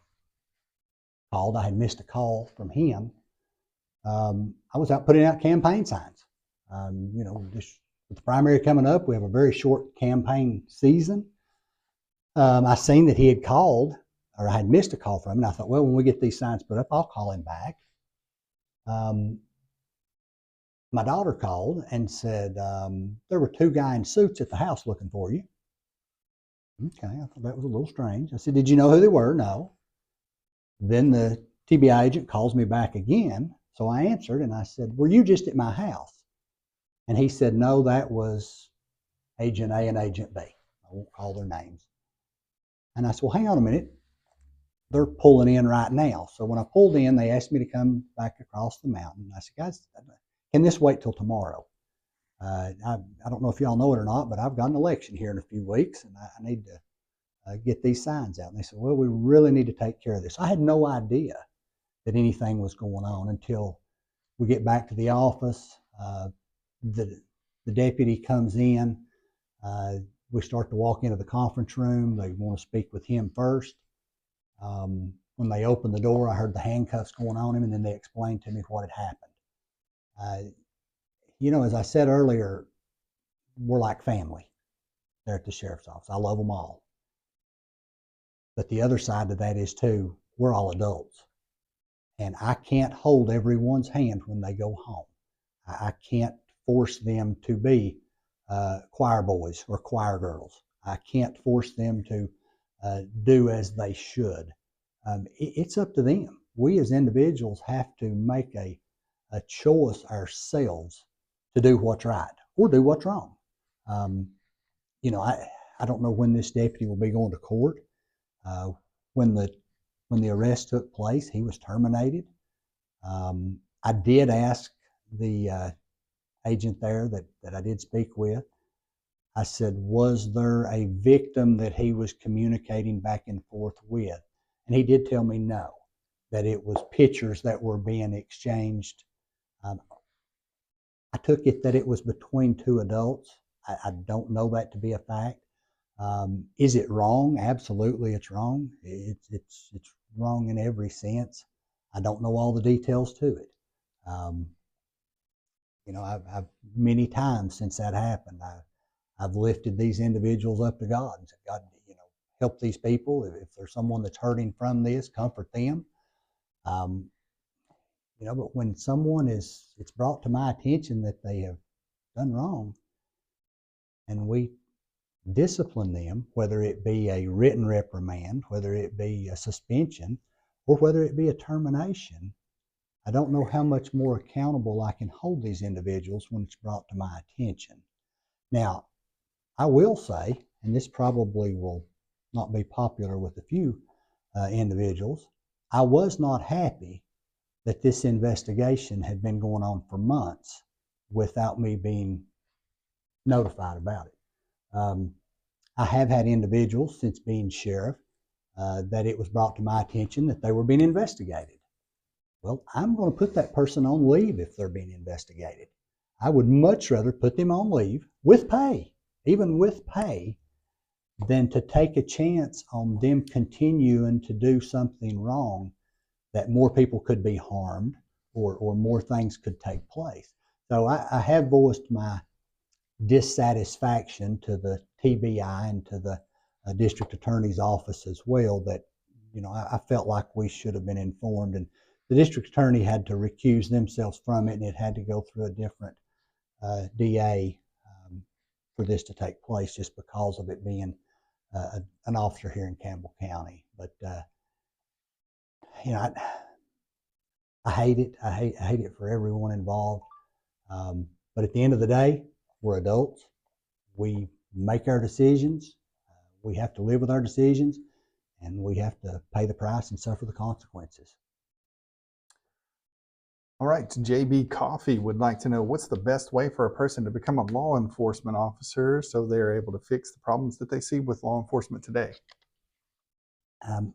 called. I had missed a call from him. I was out putting out campaign signs. Just with the primary coming up, we have a very short campaign season. I seen that he had called, or I had missed a call from him, and I thought, well, when we get these signs put up, I'll call him back. Um, my daughter called and said there were two guys in suits at the house looking for you. Okay, I thought that was a little strange. I said, did you know who they were? No. Then the TBI agent calls me back again. So I answered and I said, were you just at my house? And he said, no, that was Agent A and Agent B. I won't call their names. And I said, well, hang on a minute. They're pulling in right now. So when I pulled in, they asked me to come back across the mountain. I said, guys, can this wait till tomorrow? I don't know if y'all know it or not, but I've got an election here in a few weeks, and I need to get these signs out. And they said, well, we really need to take care of this. I had no idea that anything was going on until we get back to the office. The, the deputy comes in. We start to walk into the conference room. They want to speak with him first. When they opened the door, I heard the handcuffs going on him, and then they explained to me what had happened. As I said earlier, we're like family there at the sheriff's office. I love them all. But the other side of that is, too, we're all adults. And I can't hold everyone's hand when they go home. I can't force them to be choir boys or choir girls. I can't force them to do as they should. It's up to them. We as individuals have to make a choice ourselves to do what's right or do what's wrong. Um, I don't know when this deputy will be going to court. Uh, when the arrest took place, he was terminated. I did ask the agent there that I did speak with. I said, was there a victim that he was communicating back and forth with? And he did tell me no, that it was pictures that were being exchanged. I took it that it was between two adults. I don't know that to be a fact. Is it wrong? Absolutely, it's wrong. It's wrong in every sense. I don't know all the details to it. Um, I've many times since that happened, I've lifted these individuals up to God and said, God, help these people. If there's someone that's hurting from this, comfort them. Um, but when it's brought to my attention that they have done wrong, and we discipline them, whether it be a written reprimand, whether it be a suspension, or whether it be a termination, I don't know how much more accountable I can hold these individuals when it's brought to my attention. Now, I will say, and this probably will not be popular with a few individuals, I was not happy that this investigation had been going on for months without me being notified about it. I have had individuals since being sheriff that it was brought to my attention that they were being investigated. Well, I'm going to put that person on leave if they're being investigated. I would much rather put them on leave with pay, even with pay, than to take a chance on them continuing to do something wrong that more people could be harmed or more things could take place. So I have voiced my dissatisfaction to the TBI and to the district attorney's office as well that I felt like we should have been informed, and the district attorney had to recuse themselves from it, and it had to go through a different DA for this to take place, just because of it being an officer here in Campbell County. But you know, I hate it. I hate it for everyone involved. But at the end of the day, we're adults. We make our decisions. We have to live with our decisions, and we have to pay the price and suffer the consequences. All right, JB Coffee would like to know, what's the best way for a person to become a law enforcement officer so they're able to fix the problems that they see with law enforcement today?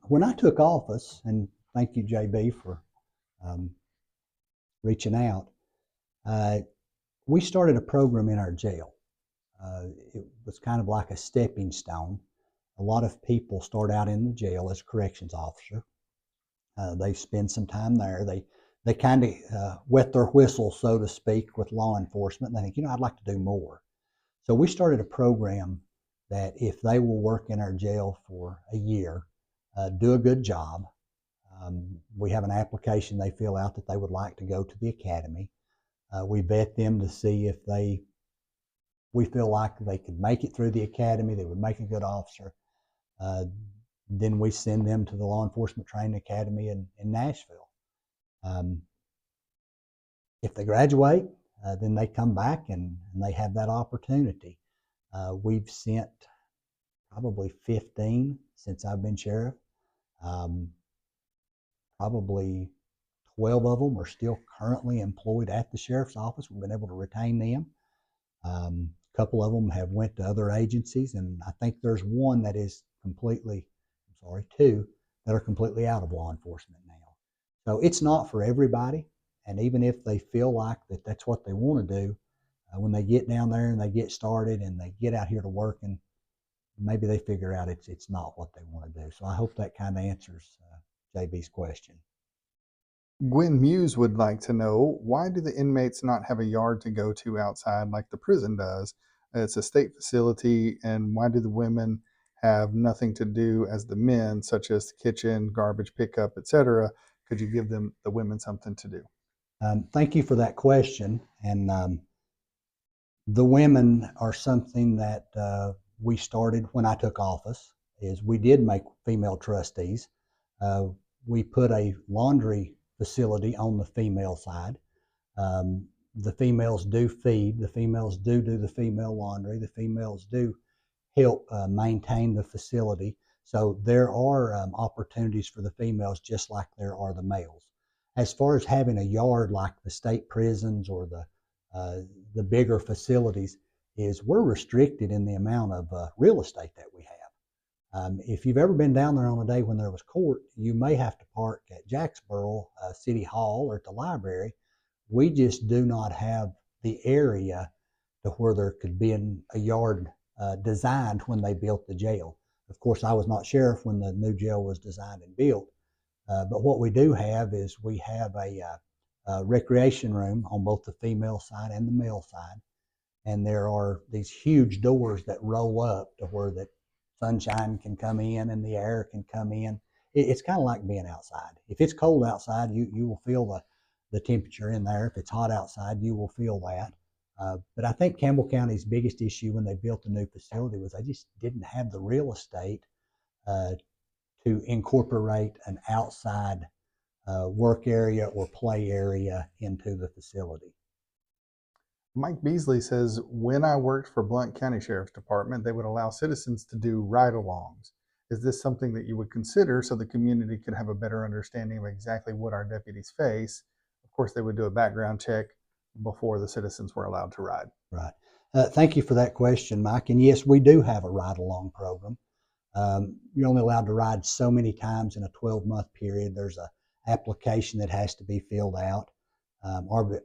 When I took office, and thank you, JB, for um, reaching out, we started a program in our jail. It was kind of like a stepping stone. A lot of people start out in the jail as a corrections officer. They spend some time there. They kind of wet their whistle, so to speak, with law enforcement. And they think, I'd like to do more. So we started a program that if they will work in our jail for a year, do a good job, we have an application they fill out that they would like to go to the academy. We vet them to see if we feel like they could make it through the academy, they would make a good officer. Then we send them to the Law Enforcement Training Academy in Nashville. If they graduate, then they come back and they have that opportunity. We've sent probably 15 since I've been sheriff. Probably 12 of them are still currently employed at the sheriff's office. We've been able to retain them. A couple of them have went to other agencies, and I think there's one that is two that are completely out of law enforcement now. So it's not for everybody, and even if they feel like that's what they want to do, when they get down there and they get started and they get out here to work, and maybe they figure out it's not what they want to do. So I hope that kind of answers JB's question. Gwen Muse would like to know, why do the inmates not have a yard to go to outside like the prison does? It's a state facility, and why do the women have nothing to do as the men, such as the kitchen, garbage pickup, etc.? Could you give the women something to do? Thank you for that question. And the women are something that we started when I took office. Is we did make female trustees. We put a laundry facility on the female side. The females do feed, the females do the female laundry, the females do help maintain the facility. So there are opportunities for the females just like there are the males. As far as having a yard like the state prisons or the bigger facilities, is we're restricted in the amount of real estate that we have. If you've ever been down there on a day when there was court, you may have to park at Jacksboro City Hall or at the library. We just do not have the area to where there could be a yard designed when they built the jail. Of course, I was not sheriff when the new jail was designed and built, but what we do have is we have a recreation room on both the female side and the male side, and there are these huge doors that roll up to where that sunshine can come in and the air can come in. It's kind of like being outside. If it's cold outside, you will feel the temperature in there. If it's hot outside, you will feel that. But I think Campbell County's biggest issue when they built the new facility was they just didn't have the real estate to incorporate an outside work area or play area into the facility. Mike Beasley says, when I worked for Blount County Sheriff's Department, they would allow citizens to do ride-alongs. Is this something that you would consider so the community could have a better understanding of exactly what our deputies face? Of course, they would do a background check before the citizens were allowed to ride. Right. Thank you for that question, Mike. And yes, we do have a ride-along program. You're only allowed to ride so many times in a 12-month period. There's an application that has to be filled out.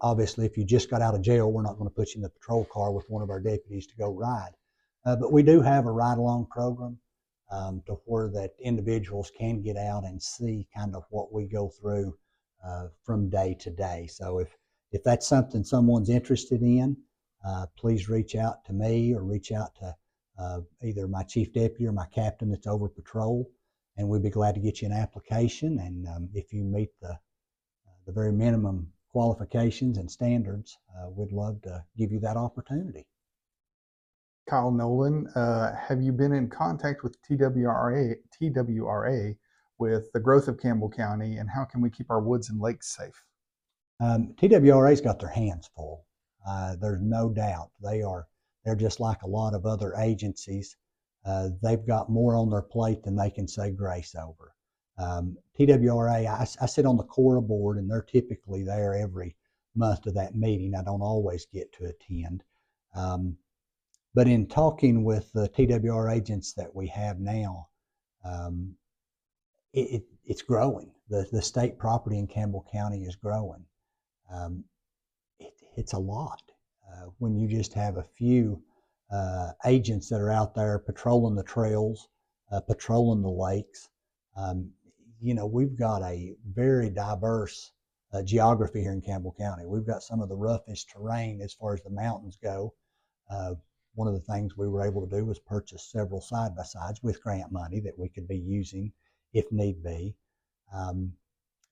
Obviously, if you just got out of jail, we're not going to put you in the patrol car with one of our deputies to go ride. But we do have a ride-along program to where that individuals can get out and see kind of what we go through from day to day. So if that's something someone's interested in, please reach out to me or reach out to either my chief deputy or my captain that's over patrol. and we'd be glad to get you an application. And if you meet the very minimum qualifications and standards, we'd love to give you that opportunity. Kyle Nolan, have you been in contact with TWRA with the growth of Campbell County, and how can we keep our woods and lakes safe? TWRA's got their hands full. There's no doubt they're just like a lot of other agencies. They've got more on their plate than they can say grace over. TWRA, I sit on the Cora board, and they're typically there every month to that meeting. I don't always get to attend. But in talking with the TWR agents that we have now, it's growing. The state property in Campbell County is growing. It's a lot when you just have a few agents that are out there patrolling the trails, patrolling the lakes. We've got a very diverse geography here in Campbell County. We've got some of the roughest terrain as far as the mountains go. One of the things we were able to do was purchase several side-by-sides with grant money that we could be using if need be.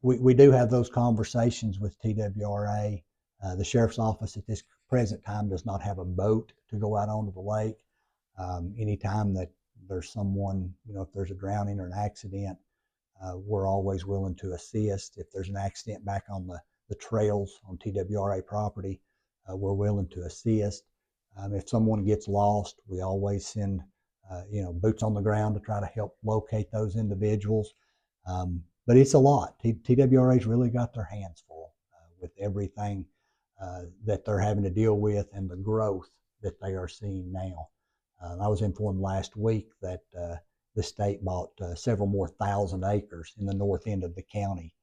We do have those conversations with TWRA. The sheriff's office at this present time does not have a boat to go out onto the lake. Anytime that there's someone, if there's a drowning or an accident, we're always willing to assist. If there's an accident back on the trails on TWRA property, we're willing to assist. If someone gets lost, we always send, boots on the ground to try to help locate those individuals. But it's a lot. TWRA's really got their hands full with everything that they're having to deal with and the growth that they are seeing now. I was informed last week that the state bought several more thousand acres in the north end of the county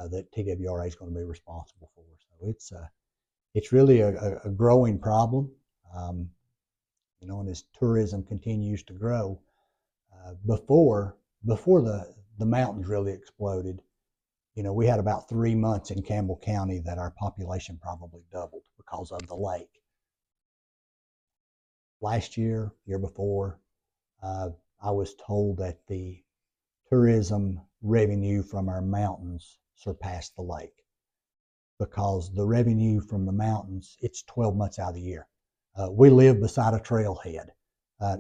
that TWRA is going to be responsible for. So it's really a growing problem. And as tourism continues to grow, before the mountains really exploded, we had about 3 months in Campbell County that our population probably doubled because of the lake. Last year before, I was told that the tourism revenue from our mountains surpassed the lake, because the revenue from the mountains, it's 12 months out of the year. We live beside a trailhead.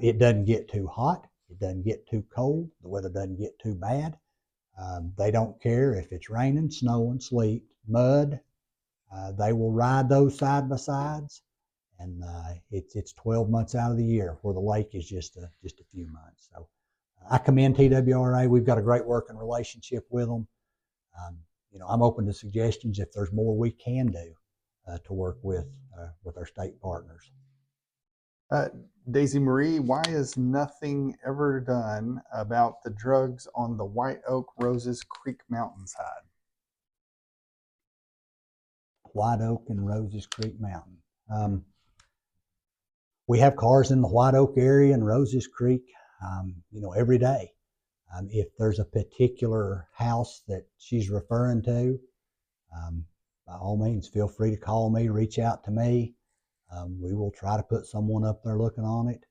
It doesn't get too hot. It doesn't get too cold. The weather doesn't get too bad. They don't care if it's raining, snowing, sleet, mud. They will ride those side by sides, and it's 12 months out of the year, where the lake is just a few months. So I commend TWRA. We've got a great working relationship with them. I'm open to suggestions if there's more we can do to work with our state partners. Daisy Marie, why is nothing ever done about the drugs on the White Oak Roses Creek mountainside? White Oak and Roses Creek Mountain. We have cars in the White Oak area and Roses Creek, every day. If there's a particular house that she's referring to, by all means, feel free to call me, reach out to me. We will try to put someone up there looking on it.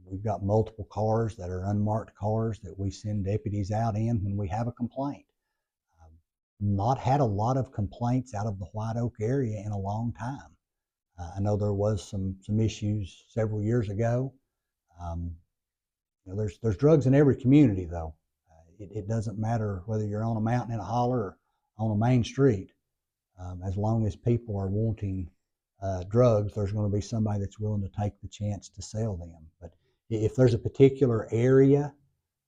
We've got multiple cars that are unmarked cars that we send deputies out in when we have a complaint. Not had a lot of complaints out of the White Oak area in a long time. I know there was some issues several years ago. There's drugs in every community, though. It doesn't matter whether you're on a mountain in a holler or on a main street. As long as people are wanting drugs, there's going to be somebody that's willing to take the chance to sell them. But if there's a particular area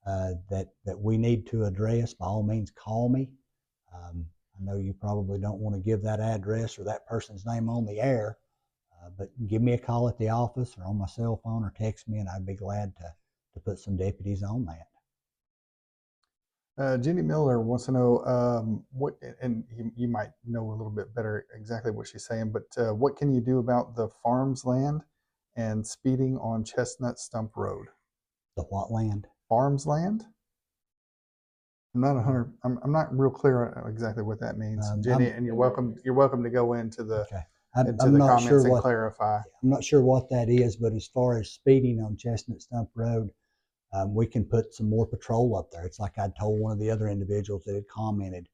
that we need to address, by all means, call me. I know you probably don't want to give that address or that person's name on the air, but give me a call at the office or on my cell phone, or text me, and I'd be glad to put some deputies on that. Jenny Miller wants to know what, and you might know a little bit better exactly what she's saying, but what can you do about the farms land and speeding on Chestnut Stump Road? The what land? Farms land? I'm not real clear on exactly what that means, Jenny. And you're welcome to go into the comments and clarify. I'm not sure what that is, but as far as speeding on Chestnut Stump Road, We can put some more patrol up there. It's like I told one of the other individuals that had commented,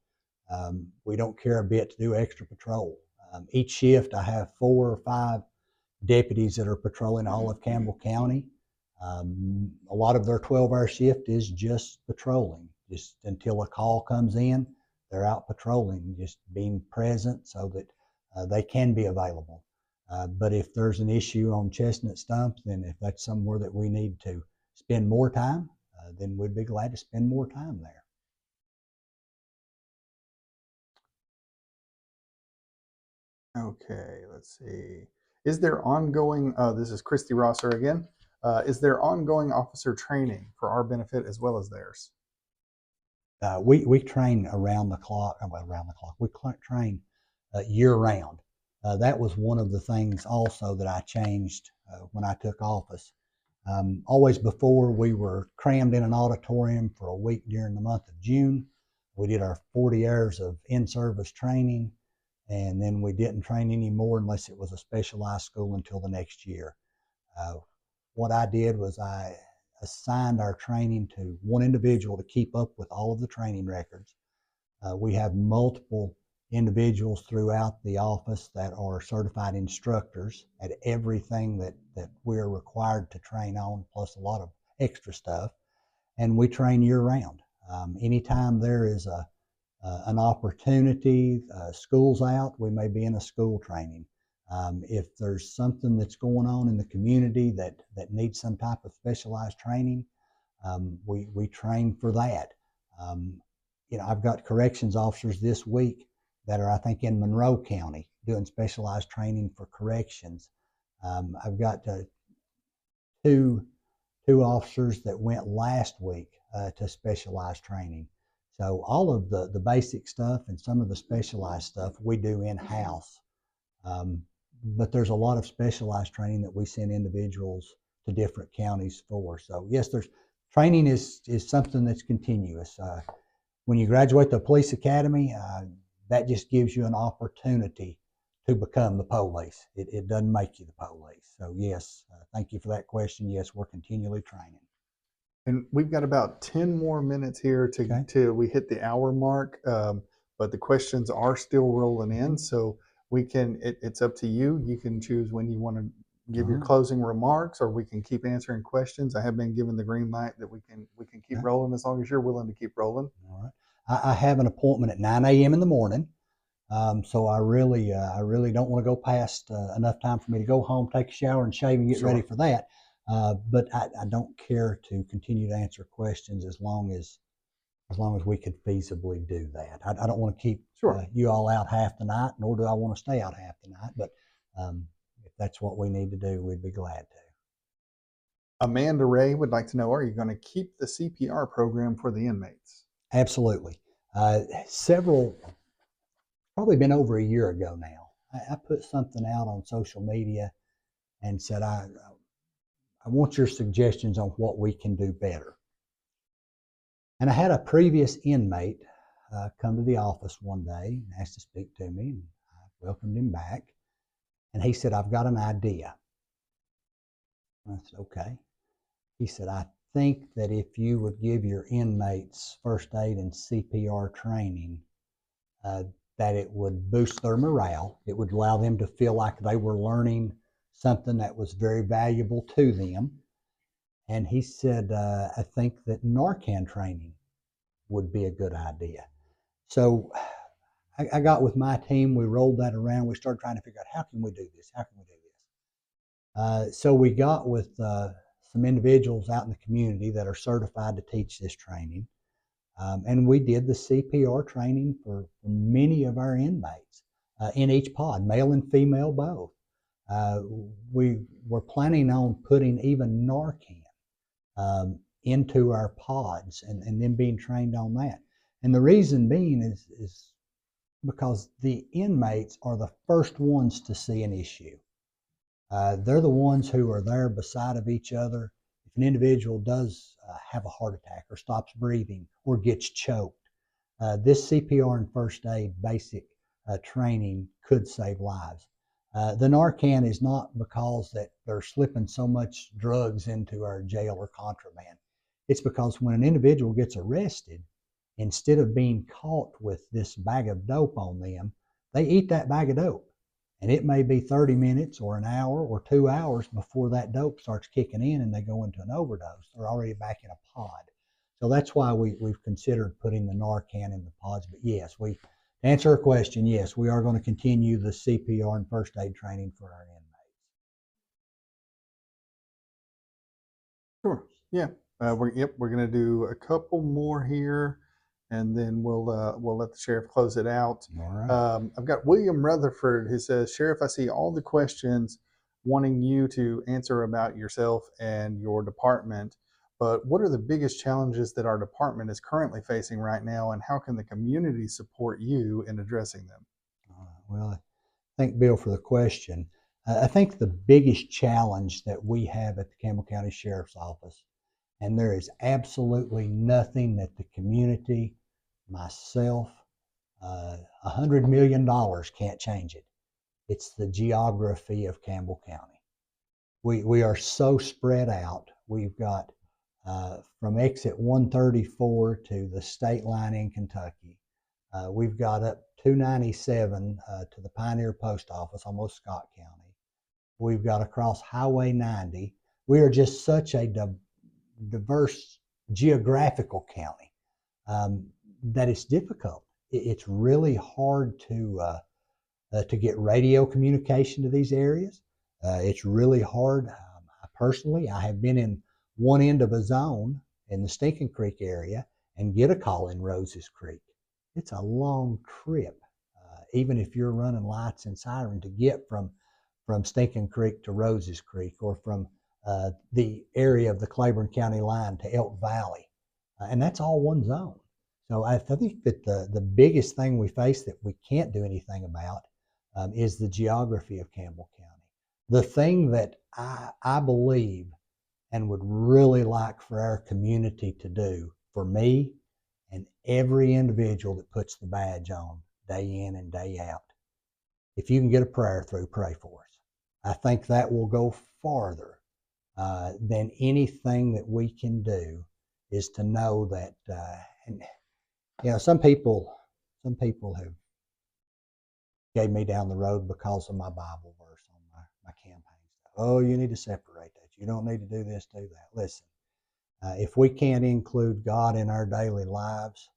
we don't care a bit to do extra patrol. Each shift, I have 4 or 5 deputies that are patrolling all of Campbell County. A lot of their 12-hour shift is just patrolling, just until a call comes in. They're out patrolling, just being present so that they can be available. But if there's an issue on Chestnut Stump, then if that's somewhere that we need to spend more time, then we'd be glad to spend more time there. Okay, let's see. Is there ongoing, this is Christy Rosser again. Is there ongoing officer training for our benefit as well as theirs? We train around the clock. We train year round. That was one of the things also that I changed when I took office. Always before, we were crammed in an auditorium for a week during the month of June. We did our 40 hours of in-service training, and then we didn't train anymore unless it was a specialized school until the next year. Uh, what I did was I assigned our training to one individual to keep up with all of the training records. We have multiple individuals throughout the office that are certified instructors at everything that we're required to train on, plus a lot of extra stuff. And we train year round. Anytime there is an opportunity, school's out, we may be in a school training. If there's something that's going on in the community that needs some type of specialized training, we train for that. I've got corrections officers this week that are, I think, in Monroe County doing specialized training for corrections. I've got two officers that went last week to specialized training. So all of the basic stuff and some of the specialized stuff we do in-house. But there's a lot of specialized training that we send individuals to different counties for. So yes, there's training is something that's continuous. When you graduate the police academy, that just gives you an opportunity to become the police. It doesn't make you the police. So yes, thank you for that question. Yes, we're continually training. And we've got about 10 more minutes here till we hit the hour mark, but the questions are still rolling in. So it's up to you. You can choose when you want to give your closing remarks, or we can keep answering questions. I have been given the green light that we can keep rolling as long as you're willing to keep rolling. All right. I have an appointment at 9 a.m. in the morning. So I really don't want to go past enough time for me to go home, take a shower, and shave and get ready for that. But I don't care to continue to answer questions as long as we could feasibly do that. I don't want to keep you all out half the night, nor do I want to stay out half the night. But if that's what we need to do, we'd be glad to. Amanda Ray would like to know, are you going to keep the CPR program for the inmates? Absolutely. Probably been over a year ago now, I put something out on social media and said, I want your suggestions on what we can do better. And I had a previous inmate come to the office one day and asked to speak to me, and I welcomed him back. And he said, I've got an idea. I said, okay. He said, I think that if you would give your inmates first aid and CPR training, that it would boost their morale. It would allow them to feel like they were learning something that was very valuable to them. And he said, I think that Narcan training would be a good idea. So I got with my team, we rolled that around, we started trying to figure out, how can we do this? How can we do this? So we got with some individuals out in the community that are certified to teach this training. And we did the CPR training for many of our inmates in each pod, male and female both. We were planning on putting even Narcan into our pods and then being trained on that. And the reason being is because the inmates are the first ones to see an issue. They're the ones who are there beside of each other. If an individual does have a heart attack or stops breathing or gets choked, this CPR and first aid basic training could save lives. The Narcan is not because that they're slipping so much drugs into our jail or contraband. It's because when an individual gets arrested, instead of being caught with this bag of dope on them, they eat that bag of dope. And it may be 30 minutes or an hour or 2 hours before that dope starts kicking in and they go into an overdose. They're already back in a pod. So that's why we've considered putting the Narcan in the pods. But yes, to answer your question, yes, we are going to continue the CPR and first aid training for our inmates. Sure. Yeah. We're going to do a couple more here, and then we'll let the sheriff close it out. All right. I've got William Rutherford who says, Sheriff, I see all the questions wanting you to answer about yourself and your department, but what are the biggest challenges that our department is currently facing right now, and how can the community support you in addressing them? Well, thank Bill for the question. I think the biggest challenge that we have at the Campbell County Sheriff's Office, and there is absolutely nothing that the community, myself, $100 million can't change it. It's the geography of Campbell County. We are so spread out. We've got from exit 134 to the state line in Kentucky. We've got up 297 to the Pioneer Post Office, almost Scott County. We've got across Highway 90. We are just such a diverse geographical county that it's difficult. It's really hard to get radio communication to these areas. It's really hard. Personally, I have been in one end of a zone in the Stinking Creek area and get a call in Roses Creek. It's a long trip, even if you're running lights and siren to get from Stinking Creek to Roses Creek, or from the area of the Claiborne County line to Elk Valley. And that's all one zone. So I think that the biggest thing we face that we can't do anything about is the geography of Campbell County. The thing that I believe and would really like for our community to do, for me and every individual that puts the badge on day in and day out, if you can get a prayer through, pray for us. I think that will go farther than anything that we can do, is to know that, and some people have gave me down the road because of my Bible verse on my campaign stuff. Oh, you need to separate that. You don't need to do this, do that. Listen, if we can't include God in our daily lives,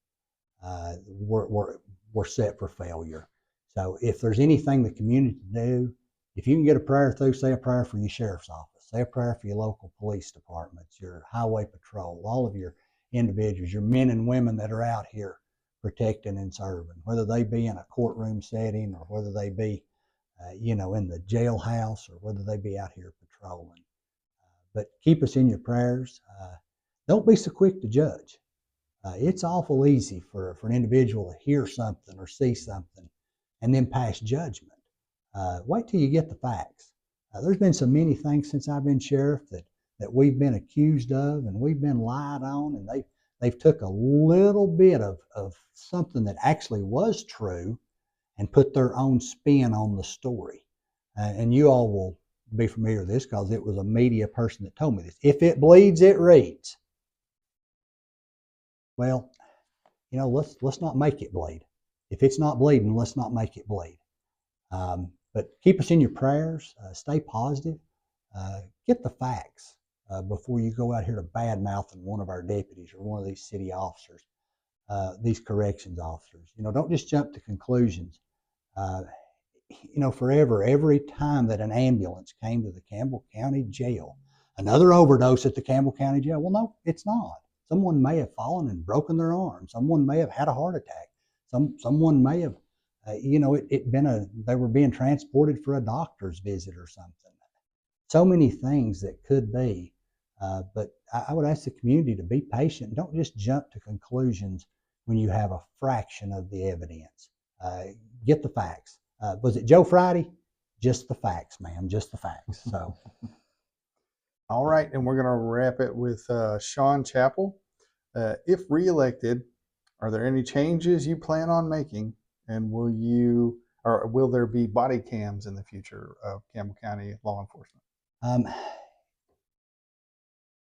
we're set for failure. So if there's anything the community can do, if you can get a prayer through, say a prayer for your sheriff's office, say a prayer for your local police departments, your highway patrol, all of your individuals, your men and women that are out here protecting and serving, whether they be in a courtroom setting or whether they be, in the jailhouse, or whether they be out here patrolling. But keep us in your prayers. Don't be so quick to judge. It's awful easy for an individual to hear something or see something and then pass judgment. Wait till you get the facts. There's been so many things since I've been sheriff that we've been accused of and we've been lied on, and they've took a little bit of something that actually was true and put their own spin on the story. And you all will be familiar with this because it was a media person that told me this. If it bleeds, it reads. Well, let's not make it bleed. If it's not bleeding, let's not make it bleed. But keep us in your prayers. Stay positive. Get the facts before you go out here to badmouthing one of our deputies or one of these city officers, these corrections officers. Don't just jump to conclusions. Forever, every time that an ambulance came to the Campbell County Jail, another overdose at the Campbell County Jail. Well, no, it's not. Someone may have fallen and broken their arm. Someone may have had a heart attack. Someone may have, they were being transported for a doctor's visit or something. So many things that could be. But I would ask the community to be patient. Don't just jump to conclusions when you have a fraction of the evidence. Get the facts. Was it Joe Friday? Just the facts, ma'am. Just the facts. So. All right, and we're going to wrap it with Sean Chappell. If reelected, are there any changes you plan on making, and will there be body cams in the future of Campbell County law enforcement?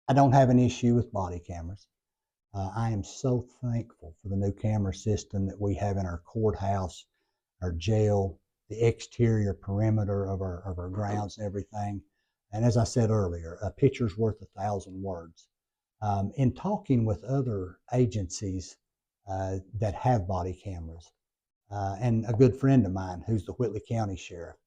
I don't have an issue with body cameras. I am so thankful for the new camera system that we have in our courthouse, our jail, the exterior perimeter of our grounds and everything. And as I said earlier, a picture's worth 1,000 words. In talking with other agencies that have body cameras, and a good friend of mine who's the Whitley County Sheriff,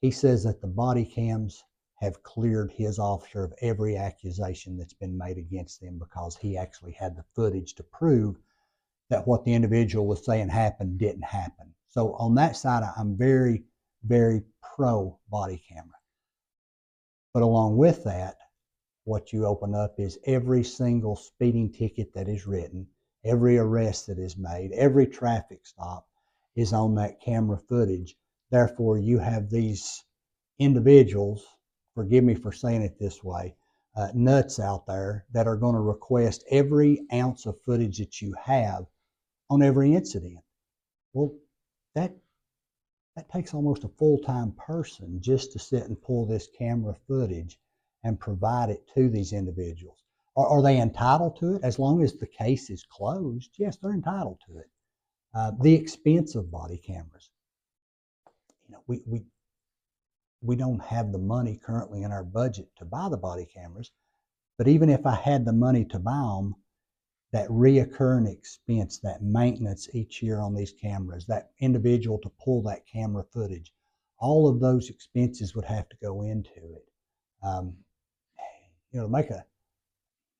he says that the body cams have cleared his officer of every accusation that's been made against them because he actually had the footage to prove that what the individual was saying happened didn't happen. So on that side, I'm very, very pro body camera. But along with that, what you open up is every single speeding ticket that is written, every arrest that is made, every traffic stop is on that camera footage. Therefore, you have these individuals, forgive me for saying it this way, nuts out there that are going to request every ounce of footage that you have on every incident. Well, that that takes almost a full-time person just to sit and pull this camera footage and provide it to these individuals. Are they entitled to it? As long as the case is closed, yes, they're entitled to it. The expense of body cameras. We don't have the money currently in our budget to buy the body cameras, but even if I had the money to buy them, that reoccurring expense, that maintenance each year on these cameras, that individual to pull that camera footage, all of those expenses would have to go into it. Um, to make a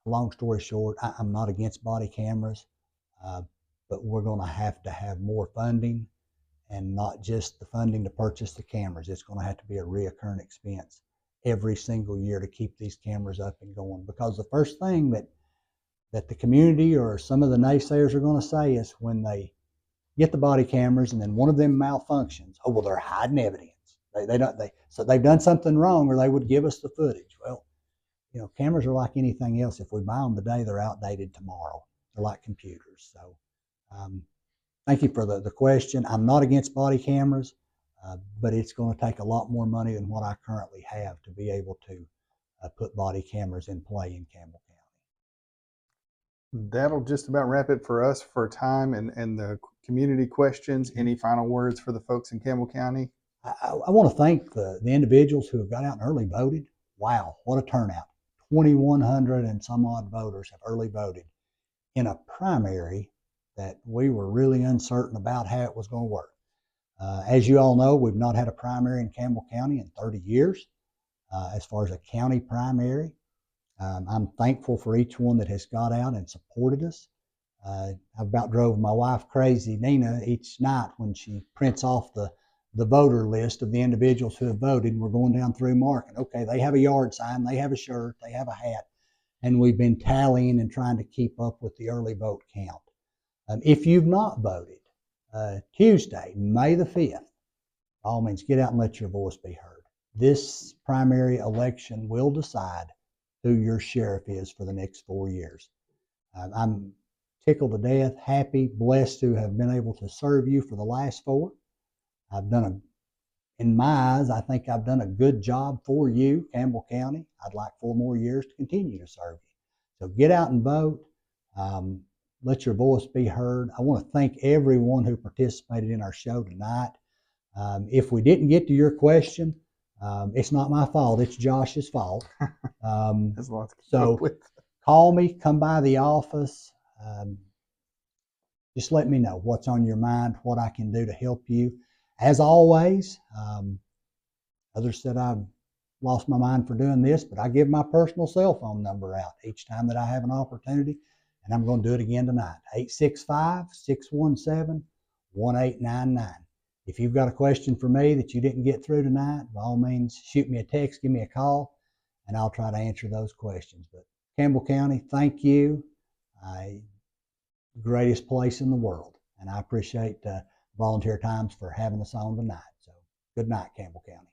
long story short, I'm not against body cameras, uh, but we're going to have more funding, and not just the funding to purchase the cameras. It's going to have to be a reoccurring expense every single year to keep these cameras up and going. Because the first thing that the community or some of the naysayers are going to say is when they get the body cameras and then one of them malfunctions, oh well, they're hiding evidence. So they've done something wrong, or they would give us the footage. Well, cameras are like anything else. If we buy them today, they're outdated tomorrow. They're like computers. So, thank you for the question. I'm not against body cameras, but it's going to take a lot more money than what I currently have to be able to put body cameras in play in Campbell County. That'll just about wrap it for us for time and the community questions. Any final words for the folks in Campbell County? I want to thank the individuals who have got out and early voted. Wow, what a turnout. 2,100 and some odd voters have early voted in a primary that we were really uncertain about how it was going to work. As you all know, we've not had a primary in Campbell County in 30 years as far as a county primary. I'm thankful for each one that has got out and supported us. I about drove my wife crazy, Nina, each night when she prints off the voter list of the individuals who have voted. And we're going down through marking. Okay, they have a yard sign, they have a shirt, they have a hat. And we've been tallying and trying to keep up with the early vote count. If you've not voted, Tuesday, May the 5th, by all means, get out and let your voice be heard. This primary election will decide who your sheriff is for the next 4 years. I'm tickled to death, happy, blessed to have been able to serve you for the last 4. In my eyes, I think I've done a good job for you, Campbell County. I'd like 4 more years to continue to serve you. So get out and vote. Let your voice be heard. I want to thank everyone who participated in our show tonight. If we didn't get to your question, it's not my fault. It's Josh's fault. So call me, come by the office. Just let me know what's on your mind, what I can do to help you. As always, others said I've lost my mind for doing this, but I give my personal cell phone number out each time that I have an opportunity, and I'm going to do it again tonight, 865-617-1899. If you've got a question for me that you didn't get through tonight, by all means, shoot me a text, give me a call, and I'll try to answer those questions. But Campbell County, thank you. Greatest place in the world, and I appreciate Volunteer Times for having us on tonight. So good night, Campbell County.